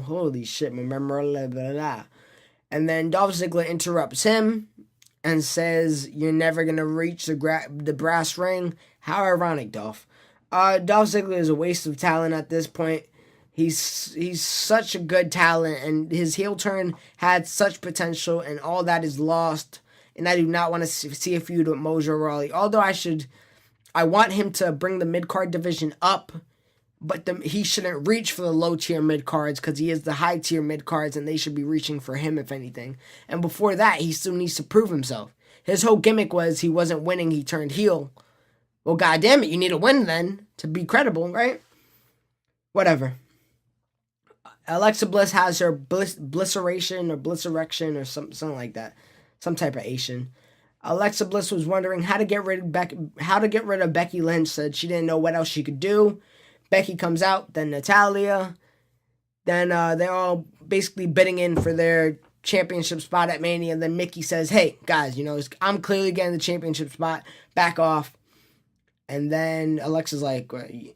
Speaker 2: Holy shit, memorial. Blah, blah, blah. And then Dolph Ziggler interrupts him and says, "You're never gonna reach the brass ring." How ironic, Dolph. Dolph Ziggler is a waste of talent at this point. He's such a good talent, and his heel turn had such potential, and all that is lost. And I do not want to see a feud with Mojo Rawley. Although I want him to bring the mid-card division up, but he shouldn't reach for the low-tier mid-cards because he is the high-tier mid-cards, and they should be reaching for him, if anything. And before that, he still needs to prove himself. His whole gimmick was he wasn't winning, he turned heel. Well, goddammit, you need to win then to be credible, right? Whatever. Alexa Bliss has her blisseration or blisserection or something like that. Some type of Asian. Alexa Bliss was wondering how to get rid of Becky Lynch. Said she didn't know what else she could do. Becky comes out, then Natalia. Then they're all basically bidding in for their championship spot at Mania. And then Mickey says, "Hey, guys, I'm clearly getting the championship spot. Back off." And then Alexa's like,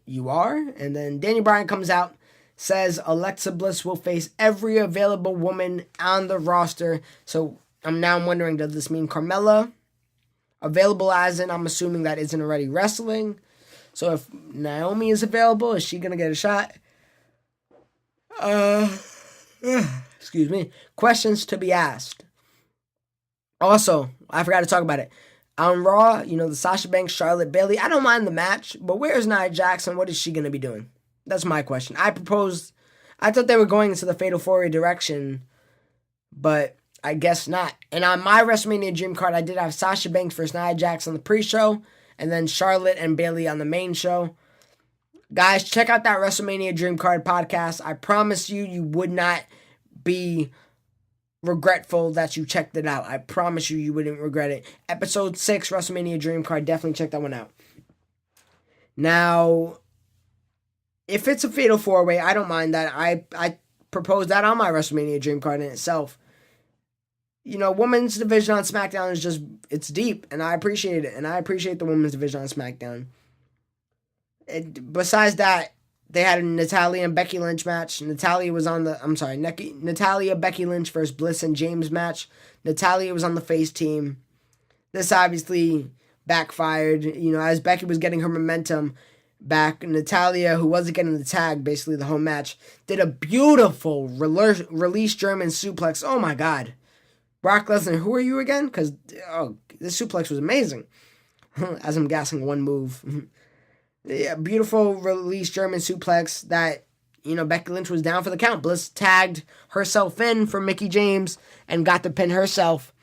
Speaker 2: "You are?" And then Daniel Bryan comes out, says Alexa Bliss will face every available woman on the roster. So I'm wondering, does this mean Carmella? Available as in, I'm assuming that isn't already wrestling. So if Naomi is available, is she going to get a shot? Excuse me. Questions to be asked. Also, I forgot to talk about it. On Raw, the Sasha Banks, Charlotte, Bayley, I don't mind the match, but where's Nia Jackson? What is she going to be doing? That's my question. I thought they were going into the Fatal 4-Way direction, but I guess not. And on my WrestleMania Dream card, I did have Sasha Banks versus Nia Jax on the pre-show, and then Charlotte and Bayley on the main show. Guys, check out that WrestleMania Dream card podcast. I promise you would not be regretful that you checked it out. I promise you wouldn't regret it. Episode 6, WrestleMania Dream card. Definitely check that one out. Now, if it's a Fatal 4-Way, I don't mind that. I propose that on my WrestleMania dream card in itself. Women's division on SmackDown is just, it's deep, and I appreciate it. And I appreciate the women's division on SmackDown. Besides that, they had a Natalya and Becky Lynch match. Natalya, Becky Lynch versus Bliss and James match. Natalya was on the face team. This obviously backfired. As Becky was getting her momentum back, Natalya, who wasn't getting the tag basically the whole match, did a beautiful release German suplex. Oh my God. Brock Lesnar, who are you again? Because this suplex was amazing. As I'm guessing one move. Yeah, beautiful release German suplex that, Becky Lynch was down for the count. Bliss tagged herself in for Mickie James and got the pin herself.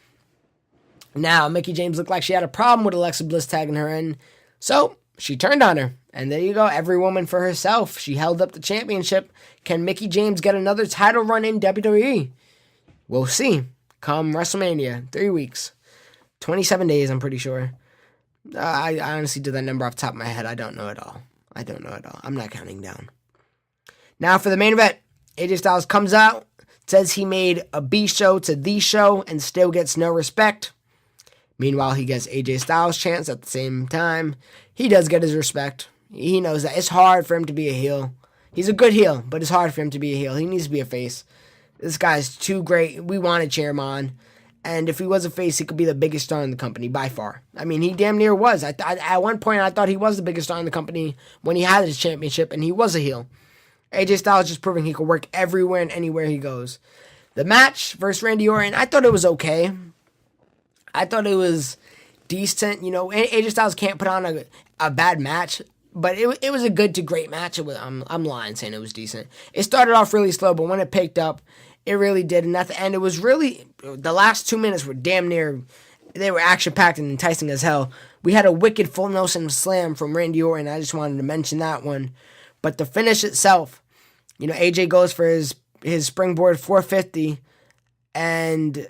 Speaker 2: Now, Mickie James looked like she had a problem with Alexa Bliss tagging her in. So, she turned on her. And there you go, every woman for herself. She held up the championship. Can Mickie James get another title run in WWE? We'll see. Come WrestleMania, 3 weeks. 27 days, I'm pretty sure. I honestly did that number off the top of my head. I don't know at all. I'm not counting down. Now for the main event. AJ Styles comes out, says he made a B show to the show, and still gets no respect. Meanwhile, he gets AJ Styles chants at the same time. He does get his respect. He knows that it's hard for him to be a heel. He's a good heel, but it's hard for him to be a heel. He needs to be a face. This guy's too great. We want to cheer him on. And if he was a face, he could be the biggest star in the company by far. I mean, he damn near was. At one point, I thought he was the biggest star in the company when he had his championship, and he was a heel. AJ Styles just proving he could work everywhere and anywhere he goes. The match versus Randy Orton, I thought it was okay. I thought it was decent. AJ Styles can't put on a bad match, but it was a good to great match. I'm lying saying it was decent. It started off really slow, but when it picked up, it really did. And at the end, it was really, the last 2 minutes were damn near, they were action-packed and enticing as hell. We had a wicked full Nelson slam from Randy Orton. I just wanted to mention that one. But the finish itself, AJ goes for his springboard 450, and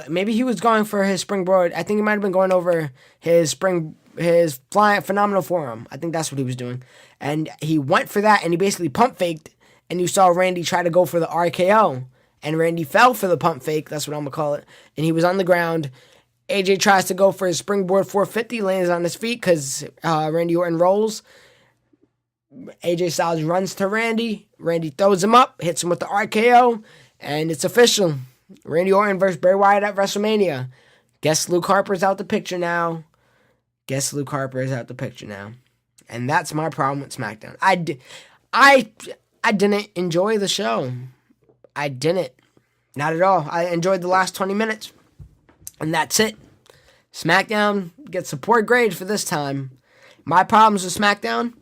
Speaker 2: maybe he was going for his springboard. I think he might have been going over his flying phenomenal forearm. I think that's what he was doing. And he went for that, and he basically pump faked. And you saw Randy try to go for the RKO. And Randy fell for the pump fake. That's what I'm going to call it. And he was on the ground. AJ tries to go for his springboard 450. Lands on his feet because Randy Orton rolls. AJ Styles runs to Randy. Randy throws him up. Hits him with the RKO. And it's official. Randy Orton versus Bray Wyatt at WrestleMania. Guess Luke Harper's out the picture now. And that's my problem with SmackDown. I didn't enjoy the show. I didn't. Not at all. I enjoyed the last 20 minutes. And that's it. SmackDown gets a poor grade for this time. My problems with SmackDown?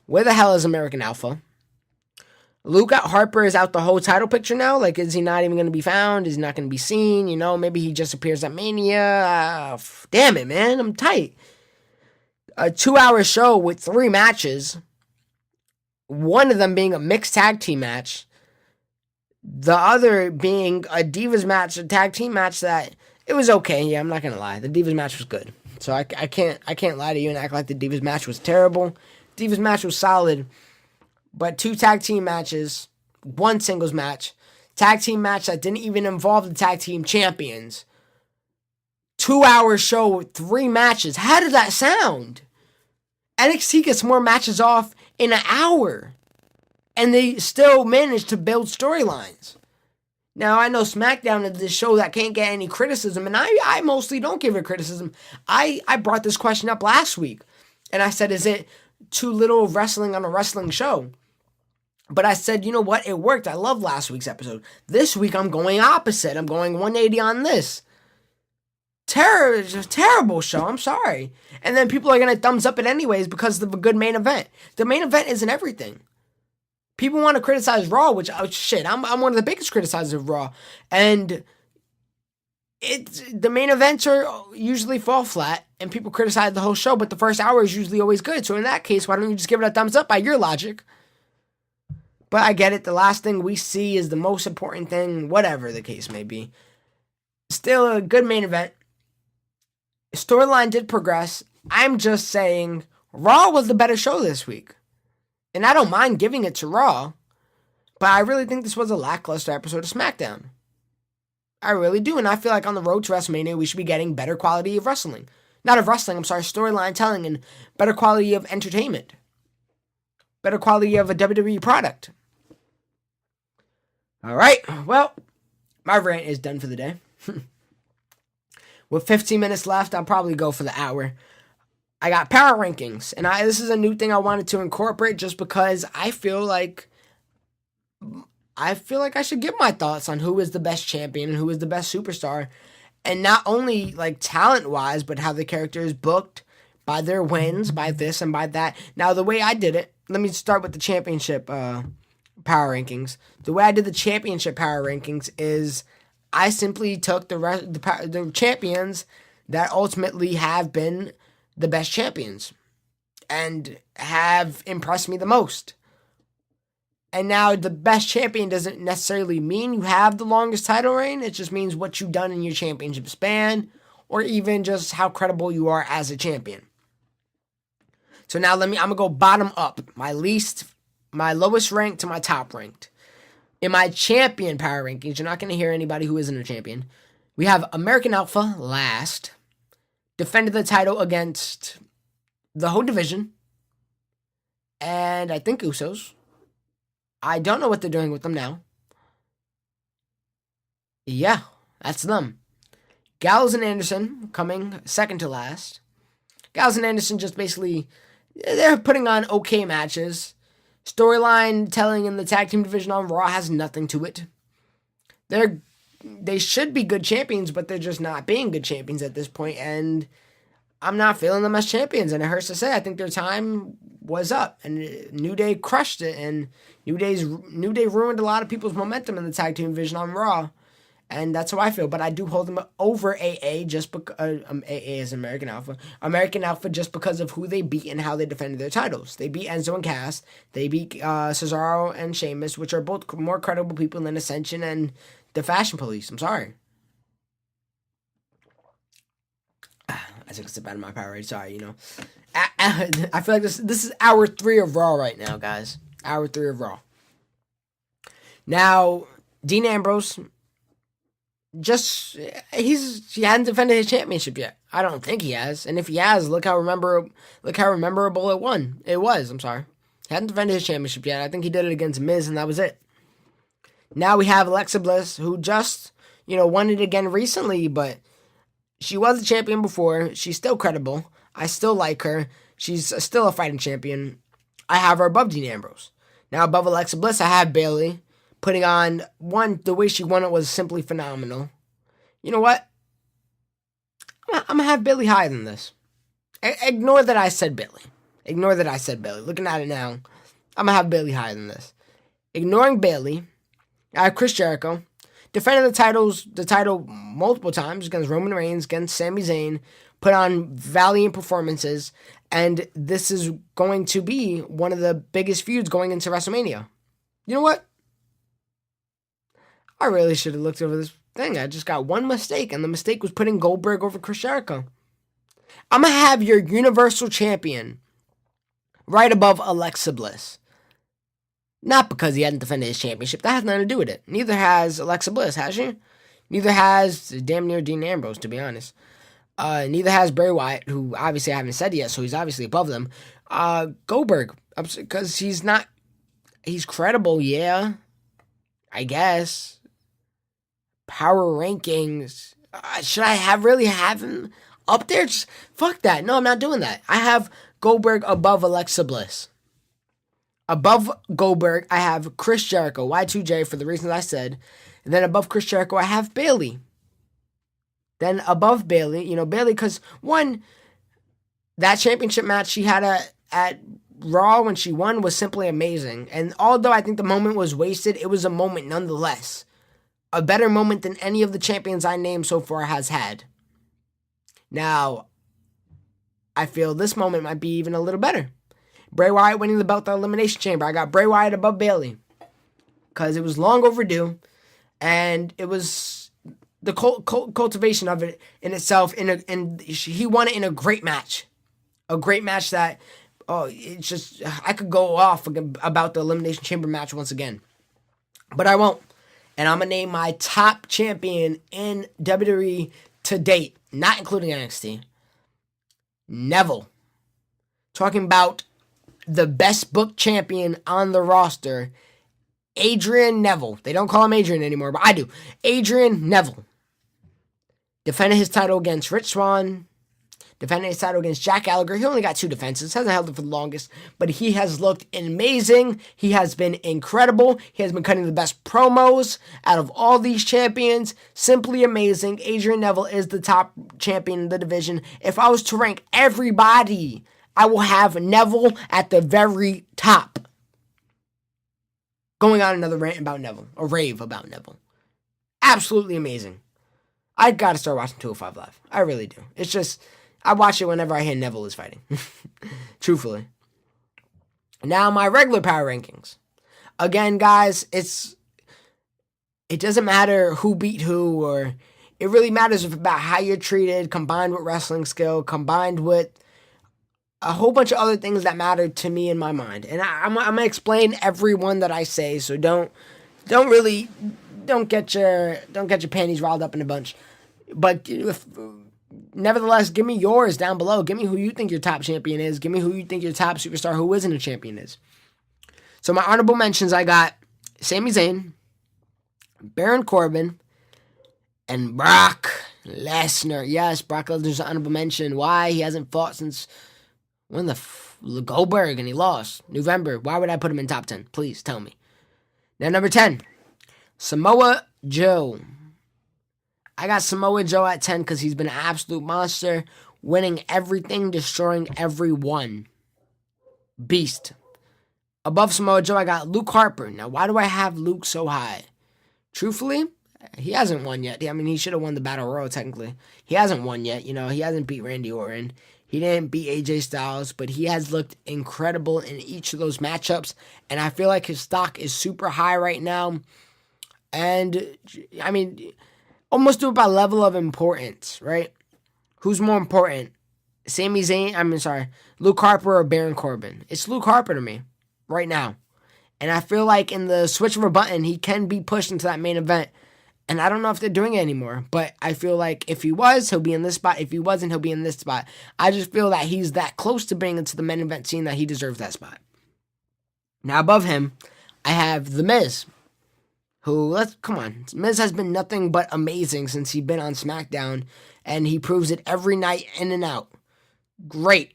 Speaker 2: Where the hell is American Alpha? Luke Harper is out the whole title picture now. Like, is he not even going to be found? Is he not going to be seen? Maybe he just appears at Mania. Damn it, man. I'm tight. A 2-hour show with 3 matches. One of them being a mixed tag team match. The other being a Divas match, a tag team match that it was okay. Yeah, I'm not going to lie. The Divas match was good. So I can't lie to you and act like the Divas match was terrible. Divas match was solid. But 2 tag team matches, 1 singles match, tag team match that didn't even involve the tag team champions. 2-hour show with 3 matches. How did that sound? NXT gets more matches off in an hour. And they still manage to build storylines. Now, I know SmackDown is this show that can't get any criticism, and I mostly don't give it criticism. I brought this question up last week, and I said, is it too little wrestling on a wrestling show? But I said, you know what? It worked. I love last week's episode. This week, I'm going opposite. I'm going 180 on this. Terrible show. I'm sorry. And then people are going to thumbs up it anyways because of a good main event. The main event isn't everything. People want to criticize Raw, which, I'm one of the biggest criticizers of Raw. And the main events are usually fall flat, and people criticize the whole show, but the first hour is usually always good. So in that case, why don't you just give it a thumbs up by your logic? But I get it. The last thing we see is the most important thing, whatever the case may be. Still a good main event. Storyline did progress. I'm just saying Raw was the better show this week. And I don't mind giving it to Raw. But I really think this was a lackluster episode of SmackDown. I really do, and I feel like on the road to WrestleMania, we should be getting better quality of wrestling. Not of wrestling, I'm sorry, storyline telling and better quality of entertainment. Better quality of a WWE product. All right, well, my rant is done for the day. With 15 minutes left, I'll probably go for the hour. I got power rankings, and this is a new thing I wanted to incorporate just because I feel like I should give my thoughts on who is the best champion and who is the best superstar. And not only like talent-wise, but how the character is booked by their wins, by this and by that. Now, the way I did it, let me start with the championship power rankings. The way I did the championship power rankings is I simply took the champions that ultimately have been the best champions and have impressed me the most. And now the best champion doesn't necessarily mean you have the longest title reign. It just means what you've done in your championship span, or even just how credible you are as a champion. So now I'm going to go bottom up. My lowest ranked to my top ranked. In my champion power rankings, you're not going to hear anybody who isn't a champion. We have American Alpha last. Defended the title against the whole division. And I think Usos. I don't know what they're doing with them now. Yeah, that's them. Gallows and Anderson coming second to last. Gallows and Anderson just basically, they're putting on okay matches. Storyline telling in the tag team division on Raw has nothing to it. They should be good champions, but they're just not being good champions at this point, and I'm not feeling them as champions, and it hurts to say. I think their time was up, and New Day crushed it, and New Day ruined a lot of people's momentum in the tag team division on Raw, and that's how I feel. But I do hold them over AA just because AA is American Alpha. American Alpha just because of who they beat and how they defended their titles. They beat Enzo and Cass. They beat Cesaro and Sheamus, which are both more credible people than Ascension and the Fashion Police. I'm sorry. I took a sip out of my Powerade. Sorry, I feel like this is hour 3 of Raw right now, guys. Hour 3 of Raw. Now, Dean Ambrose, he hasn't defended his championship yet. I don't think he has. And if he has, look how memorable it was. I'm sorry. He hadn't defended his championship yet. I think he did it against Miz, and that was it. Now we have Alexa Bliss, who just, won it again recently, but she was a champion before. She's still credible. I still like her. She's still a fighting champion. I have her above Dean Ambrose. Now above Alexa Bliss, I have Bayley. Putting on, the way she won it was simply phenomenal. You know what? I'm going to have Bayley higher than this. Ignore that I said Bayley. Looking at it now, I'm going to have Bayley higher than this. Ignoring Bayley, I have Chris Jericho. Defended the title multiple times against Roman Reigns, against Sami Zayn, put on valiant performances, and this is going to be one of the biggest feuds going into WrestleMania. You know what? I really should have looked over this thing. I just got one mistake, and the mistake was putting Goldberg over Chris Jericho. I'm going to have your Universal Champion right above Alexa Bliss. Not because he hadn't defended his championship. That has nothing to do with it. Neither has Alexa Bliss, has she? Neither has damn near Dean Ambrose, to be honest. Neither has Bray Wyatt, who obviously I haven't said yet, so he's obviously above them. Goldberg, because he's credible, yeah. I guess. Power rankings. Should I really have him up there? Just fuck that. No, I'm not doing that. I have Goldberg above Alexa Bliss. Above Goldberg, I have Chris Jericho, Y2J, for the reasons I said. And then above Chris Jericho, I have Bayley. Then above Bayley, Bayley, because one, that championship match she had at Raw when she won was simply amazing. And although I think the moment was wasted, it was a moment nonetheless. A better moment than any of the champions I named so far has had. Now, I feel this moment might be even a little better. Bray Wyatt winning the belt at Elimination Chamber. I got Bray Wyatt above Bayley. Because it was long overdue. And it was the cultivation of it in itself. He won it in a great match. A great match that, I could go off about the Elimination Chamber match once again. But I won't. And I'm going to name my top champion in WWE to date, not including NXT. Neville. Talking about the best booked champion on the roster, Adrian Neville. They don't call him Adrian anymore, but I do. Adrian Neville. Defended his title against Rich Swann. Defending his title against Jack Gallagher. He only got 2 defenses. Hasn't held it for the longest. But he has looked amazing. He has been incredible. He has been cutting the best promos out of all these champions. Simply amazing. Adrian Neville is the top champion in the division. If I was to rank everybody, I will have Neville at the very top. Going on another rant about Neville. A rave about Neville. Absolutely amazing. I gotta start watching 205 Live. I really do. It's just... I watch it whenever I hear Neville is fighting. Truthfully. Now, my regular power rankings. Again, guys, it doesn't matter who beat who, or it really matters about how you're treated, combined with wrestling skill, combined with a whole bunch of other things that matter to me in my mind. And I'm going to explain every one that I say, so don't get your panties riled up in a bunch. But nevertheless, give me yours down below. Give me who you think your top champion is. Give me who you think your top superstar who isn't a champion is. So my honorable mentions, I got Sami Zayn, Baron Corbin, and Brock Lesnar. Yes, Brock Lesnar's an honorable mention. Why? He hasn't fought since when the Goldberg, and he lost. November. Why would I put him in top 10? Please tell me. Now, number 10, Samoa Joe. I got Samoa Joe at 10 because he's been an absolute monster, winning everything, destroying everyone. Beast. Above Samoa Joe, I got Luke Harper. Now, why do I have Luke so high? Truthfully, he hasn't won yet. I mean, he should have won the Battle Royal, technically. He hasn't won yet. You know, he hasn't beat Randy Orton. He didn't beat AJ Styles, but he has looked incredible in each of those matchups, and I feel like his stock is super high right now. And, I mean... almost do it by level of importance, right? Who's more important? Luke Harper or Baron Corbin? It's Luke Harper to me, right now. And I feel like in the switch of a button, he can be pushed into that main event. And I don't know if they're doing it anymore, but I feel like if he was, he'll be in this spot. If he wasn't, he'll be in this spot. I just feel that he's that close to being into the main event scene that he deserves that spot. Now above him, I have The Miz. Come on. Miz has been nothing but amazing since he's been on SmackDown, and he proves it every night in and out. Great.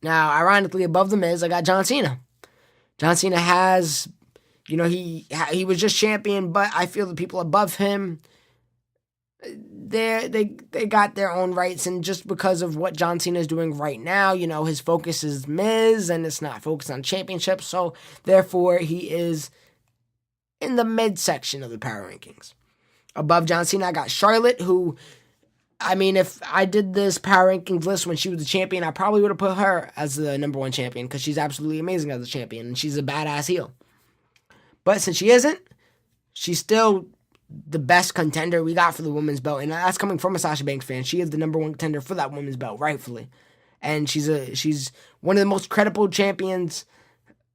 Speaker 2: Now, ironically, above The Miz, I got John Cena. John Cena has, he was just champion, but I feel the people above him, they got their own rights, and just because of what John Cena is doing right now, his focus is Miz, and it's not focused on championships, so therefore he is in the midsection of the power rankings. Above John Cena, I got Charlotte, who, if I did this power rankings list when she was the champion, I probably would have put her as the number 1 champion because she's absolutely amazing as a champion, and she's a badass heel. But since she isn't, she's still the best contender we got for the women's belt, and that's coming from a Sasha Banks fan. She is the number 1 contender for that women's belt, rightfully. And she's one of the most credible champions.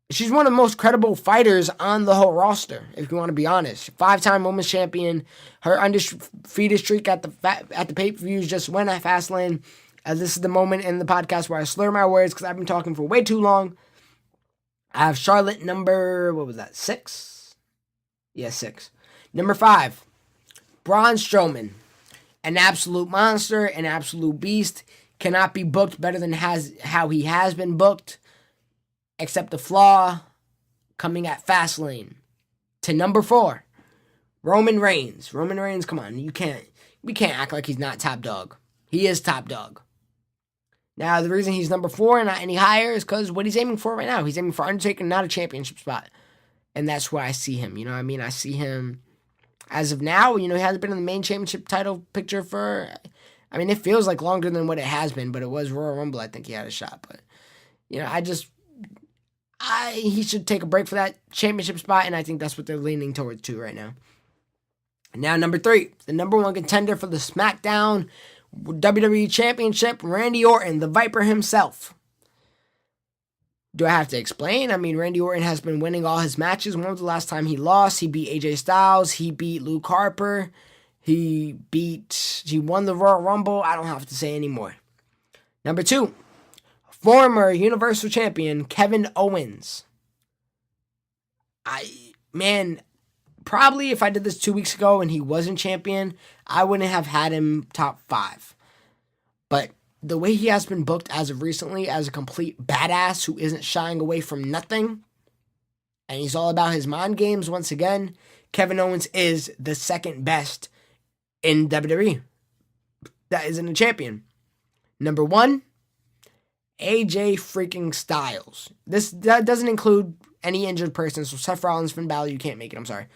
Speaker 2: She's one of the most credible fighters on the whole roster, if you want to be honest. 5-time women's champion. Her undefeated streak at the pay-per-views just went at Fastlane. This is the moment in the podcast where I slur my words because I've been talking for way too long. I have Charlotte number, 6? Yeah, 6. Number 5, Braun Strowman. An absolute monster, an absolute beast. Cannot be booked better than how he has been booked. Except the flaw coming at Fastlane. To number 4, Roman Reigns. Roman Reigns, come on, we can't act like he's not top dog. He is top dog. Now, the reason he's number 4 and not any higher is because what he's aiming for right now. He's aiming for Undertaker, not a championship spot. And that's where I see him. You know what I mean? I see him, as of now, he hasn't been in the main championship title picture for, it feels like longer than what it has been, but it was Royal Rumble, I think he had a shot. But, he should take a break for that championship spot, and I think that's what they're leaning towards too right now. Now, number 3, the number 1 contender for the SmackDown WWE Championship, Randy Orton, the Viper himself. Do I have to explain? I mean, Randy Orton has been winning all his matches. When was the last time he lost? He beat AJ Styles. He beat Luke Harper. He won the Royal Rumble. I don't have to say anymore. Number 2, former Universal Champion Kevin Owens. Probably if I did this 2 weeks ago and he wasn't champion, I wouldn't have had him top 5. But the way he has been booked as of recently as a complete badass who isn't shying away from nothing, and he's all about his mind games once again, Kevin Owens is the second best in WWE that isn't a champion. Number 1, AJ freaking Styles. That doesn't include any injured persons, so Seth Rollins, Finn Balor, you can't make it, I'm sorry.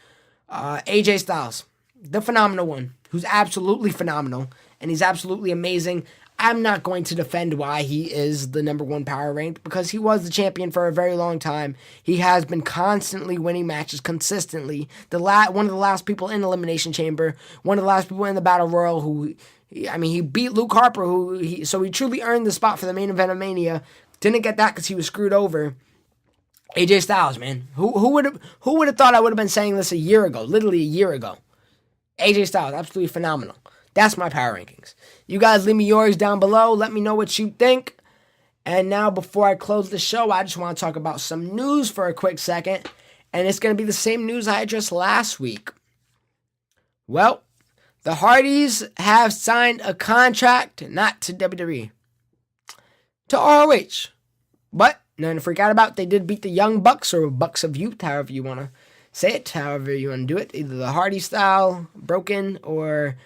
Speaker 2: AJ Styles, the phenomenal one, who's absolutely phenomenal, and he's absolutely amazing. I'm not going to defend why he is the number 1 power ranked, because he was the champion for a very long time. He has been constantly winning matches consistently. One of the last people in Elimination Chamber, one of the last people in the Battle Royal he beat Luke Harper, so he truly earned the spot for the main event of Mania. Didn't get that because he was screwed over. AJ Styles, man. Who would have thought I would have been saying this a year ago? Literally a year ago. AJ Styles, absolutely phenomenal. That's my power rankings. You guys leave me yours down below. Let me know what you think. And now, before I close the show, I just want to talk about some news for a quick second. And it's going to be the same news I addressed last week. Well, the Hardys have signed a contract, not to WWE, to ROH. But, nothing to freak out about. They did beat the Young Bucks, or Bucks of Youth, however you want to say it, however you want to do it. Either the Hardy style, broken, or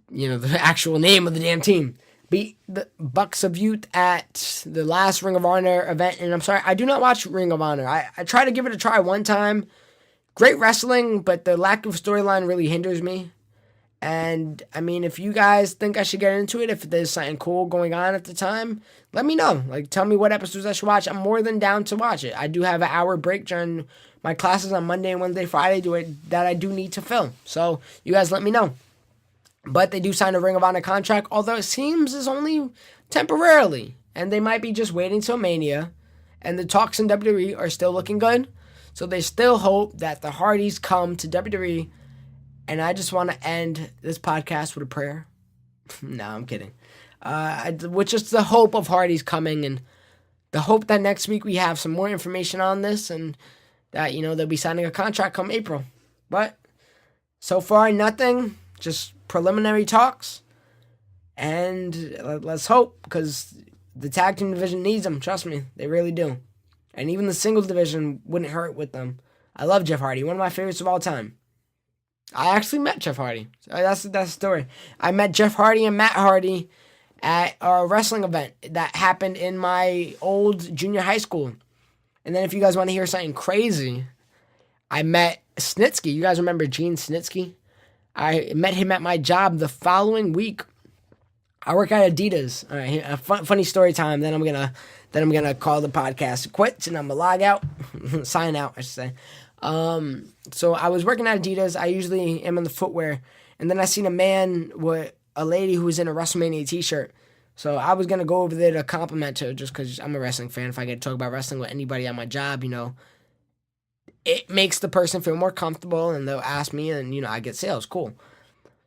Speaker 2: the actual name of the damn team. Beat the Bucks of Youth at the last Ring of Honor event. And I'm sorry, I do not watch Ring of Honor. I tried to give it a try one time. Great wrestling, but the lack of storyline really hinders me. And, I mean, if you guys think I should get into it, if there's something cool going on at the time, let me know. Tell me what episodes I should watch. I'm more than down to watch it. I do have an hour break during my classes on Monday, Wednesday, Friday that I do need to film. So, you guys let me know. But they do sign a Ring of Honor contract, although it seems is only temporarily. And they might be just waiting till Mania. And the talks in WWE are still looking good. So they still hope that the Hardys come to WWE. And I just want to end this podcast with a prayer. No, I'm kidding. With just the hope of Hardys coming, and the hope that next week we have some more information on this, and that, they'll be signing a contract come April. But so far, nothing. Just preliminary talks. And let's hope, because the tag team division needs them. Trust me, they really do. And even the singles division wouldn't hurt with them. I love Jeff Hardy, one of my favorites of all time. I actually met Jeff Hardy. That's the story. I met Jeff Hardy and Matt Hardy at a wrestling event that happened in my old junior high school. And then if you guys want to hear something crazy, I met Snitsky. You guys remember Gene Snitsky? I met him at my job the following week. I work at Adidas. All right, a funny story time. Then I'm gonna call the podcast quits, and I'm gonna log out, sign out, I should say. So I was working at Adidas. I usually am in the footwear, and then I seen a man with a lady who was in a WrestleMania t-shirt. So I was gonna go over there to compliment her, just because I'm a wrestling fan. If I get to talk about wrestling with anybody at my job, it makes the person feel more comfortable, and they'll ask me, and I get sales. Cool.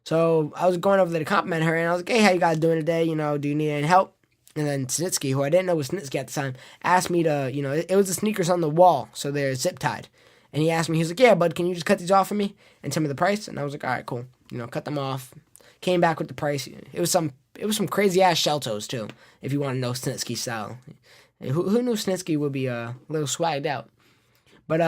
Speaker 2: So I was going over there to compliment her, and I was like, "Hey, how you guys doing today? Do you need any help?" And then Snitsky, who I didn't know was Snitsky at the time, asked me to, it was the sneakers on the wall, so they're zip tied. And he asked me, he was like, "Yeah, bud, can you just cut these off for me and tell me the price?" And I was like, "All right, cool." Cut them off. Came back with the price. It was some crazy ass shell toes too, if you want to know Snitsky style. Who knew Snitsky would be a little swagged out? But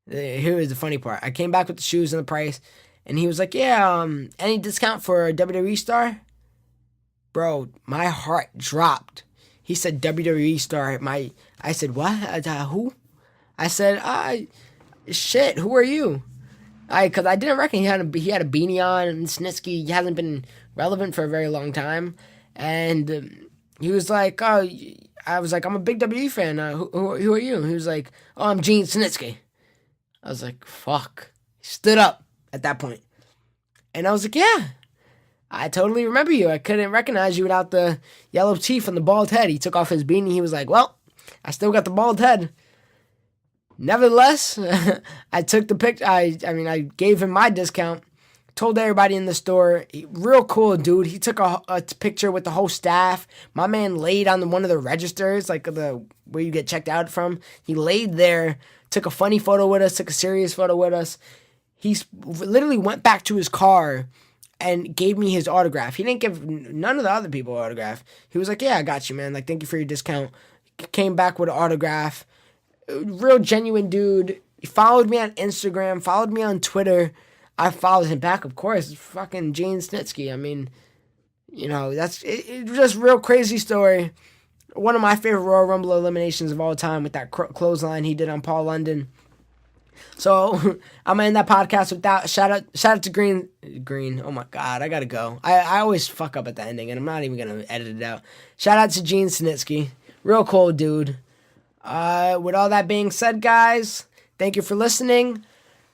Speaker 2: here is the funny part. I came back with the shoes and the price, and he was like, "Yeah, any discount for a WWE star?" Bro, my heart dropped. He said WWE star. I said, "What? Who?" I said, shit, who are you? Because I didn't reckon he had a beanie on, and Snitsky hasn't been relevant for a very long time. And he was like, "Oh," I was like, "I'm a big WWE fan. Who are you?" And he was like, "Oh, I'm Gene Snitsky." I was like, fuck. He stood up at that point. And I was like, "Yeah." I totally remember you. I couldn't recognize you without the yellow teeth and the bald head. He took off his beanie. He was like, well, I still got the bald head. Nevertheless, I took the picture. I gave him my discount. Told everybody in the store. Real cool dude. He took a picture with the whole staff. My man laid on one of the registers, like where you get checked out from. He laid there, took a funny photo with us, took a serious photo with us. He literally went back to his car and gave me his autograph. He didn't give none of the other people autograph. He was like, yeah, I got you, man. Like, thank you for your discount. Came back with an autograph. Real genuine dude. He followed me on Instagram, followed me on Twitter. I followed him back, of course. Fucking Gene Snitsky. I mean, that's just real crazy story. One of my favorite Royal Rumble eliminations of all time with that clothesline he did on Paul London. So I'm gonna end that podcast with that. Shout out to Green. Oh my God, I gotta go. I always fuck up at the ending, and I'm not even gonna edit it out. Shout out to Gene Snitsky, real cool dude. With all that being said, guys, thank you for listening.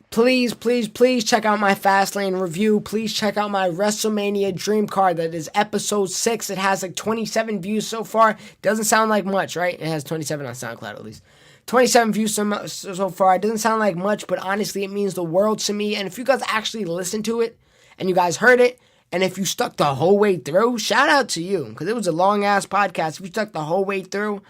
Speaker 2: Please, please, please check out my Fastlane review. Please check out my WrestleMania Dream Card. That is episode 6. It has like 27 views so far. Doesn't sound like much, right? It has 27 on SoundCloud at least. 27 views so far. It doesn't sound like much, but honestly, it means the world to me. And if you guys actually listened to it, and you guys heard it, and if you stuck the whole way through, shout out to you. Because it was a long-ass podcast. If you stuck the whole way through,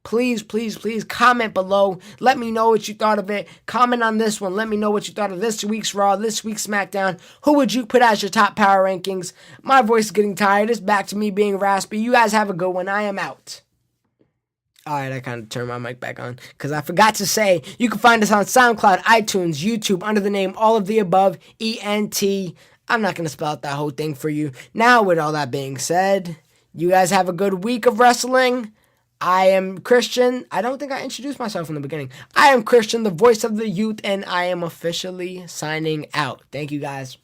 Speaker 2: please, please, please comment below. Let me know what you thought of it. Comment on this one. Let me know what you thought of this week's Raw, this week's SmackDown. Who would you put as your top power rankings? My voice is getting tired. It's back to me being raspy. You guys have a good one. I am out. Alright, I kind of turned my mic back on because I forgot to say you can find us on SoundCloud, iTunes, YouTube under the name All of the Above, ENT. I'm not going to spell out that whole thing for you. Now, with all that being said, you guys have a good week of wrestling. I am Christian. I don't think I introduced myself in the beginning. I am Christian, the voice of the youth, and I am officially signing out. Thank you, guys.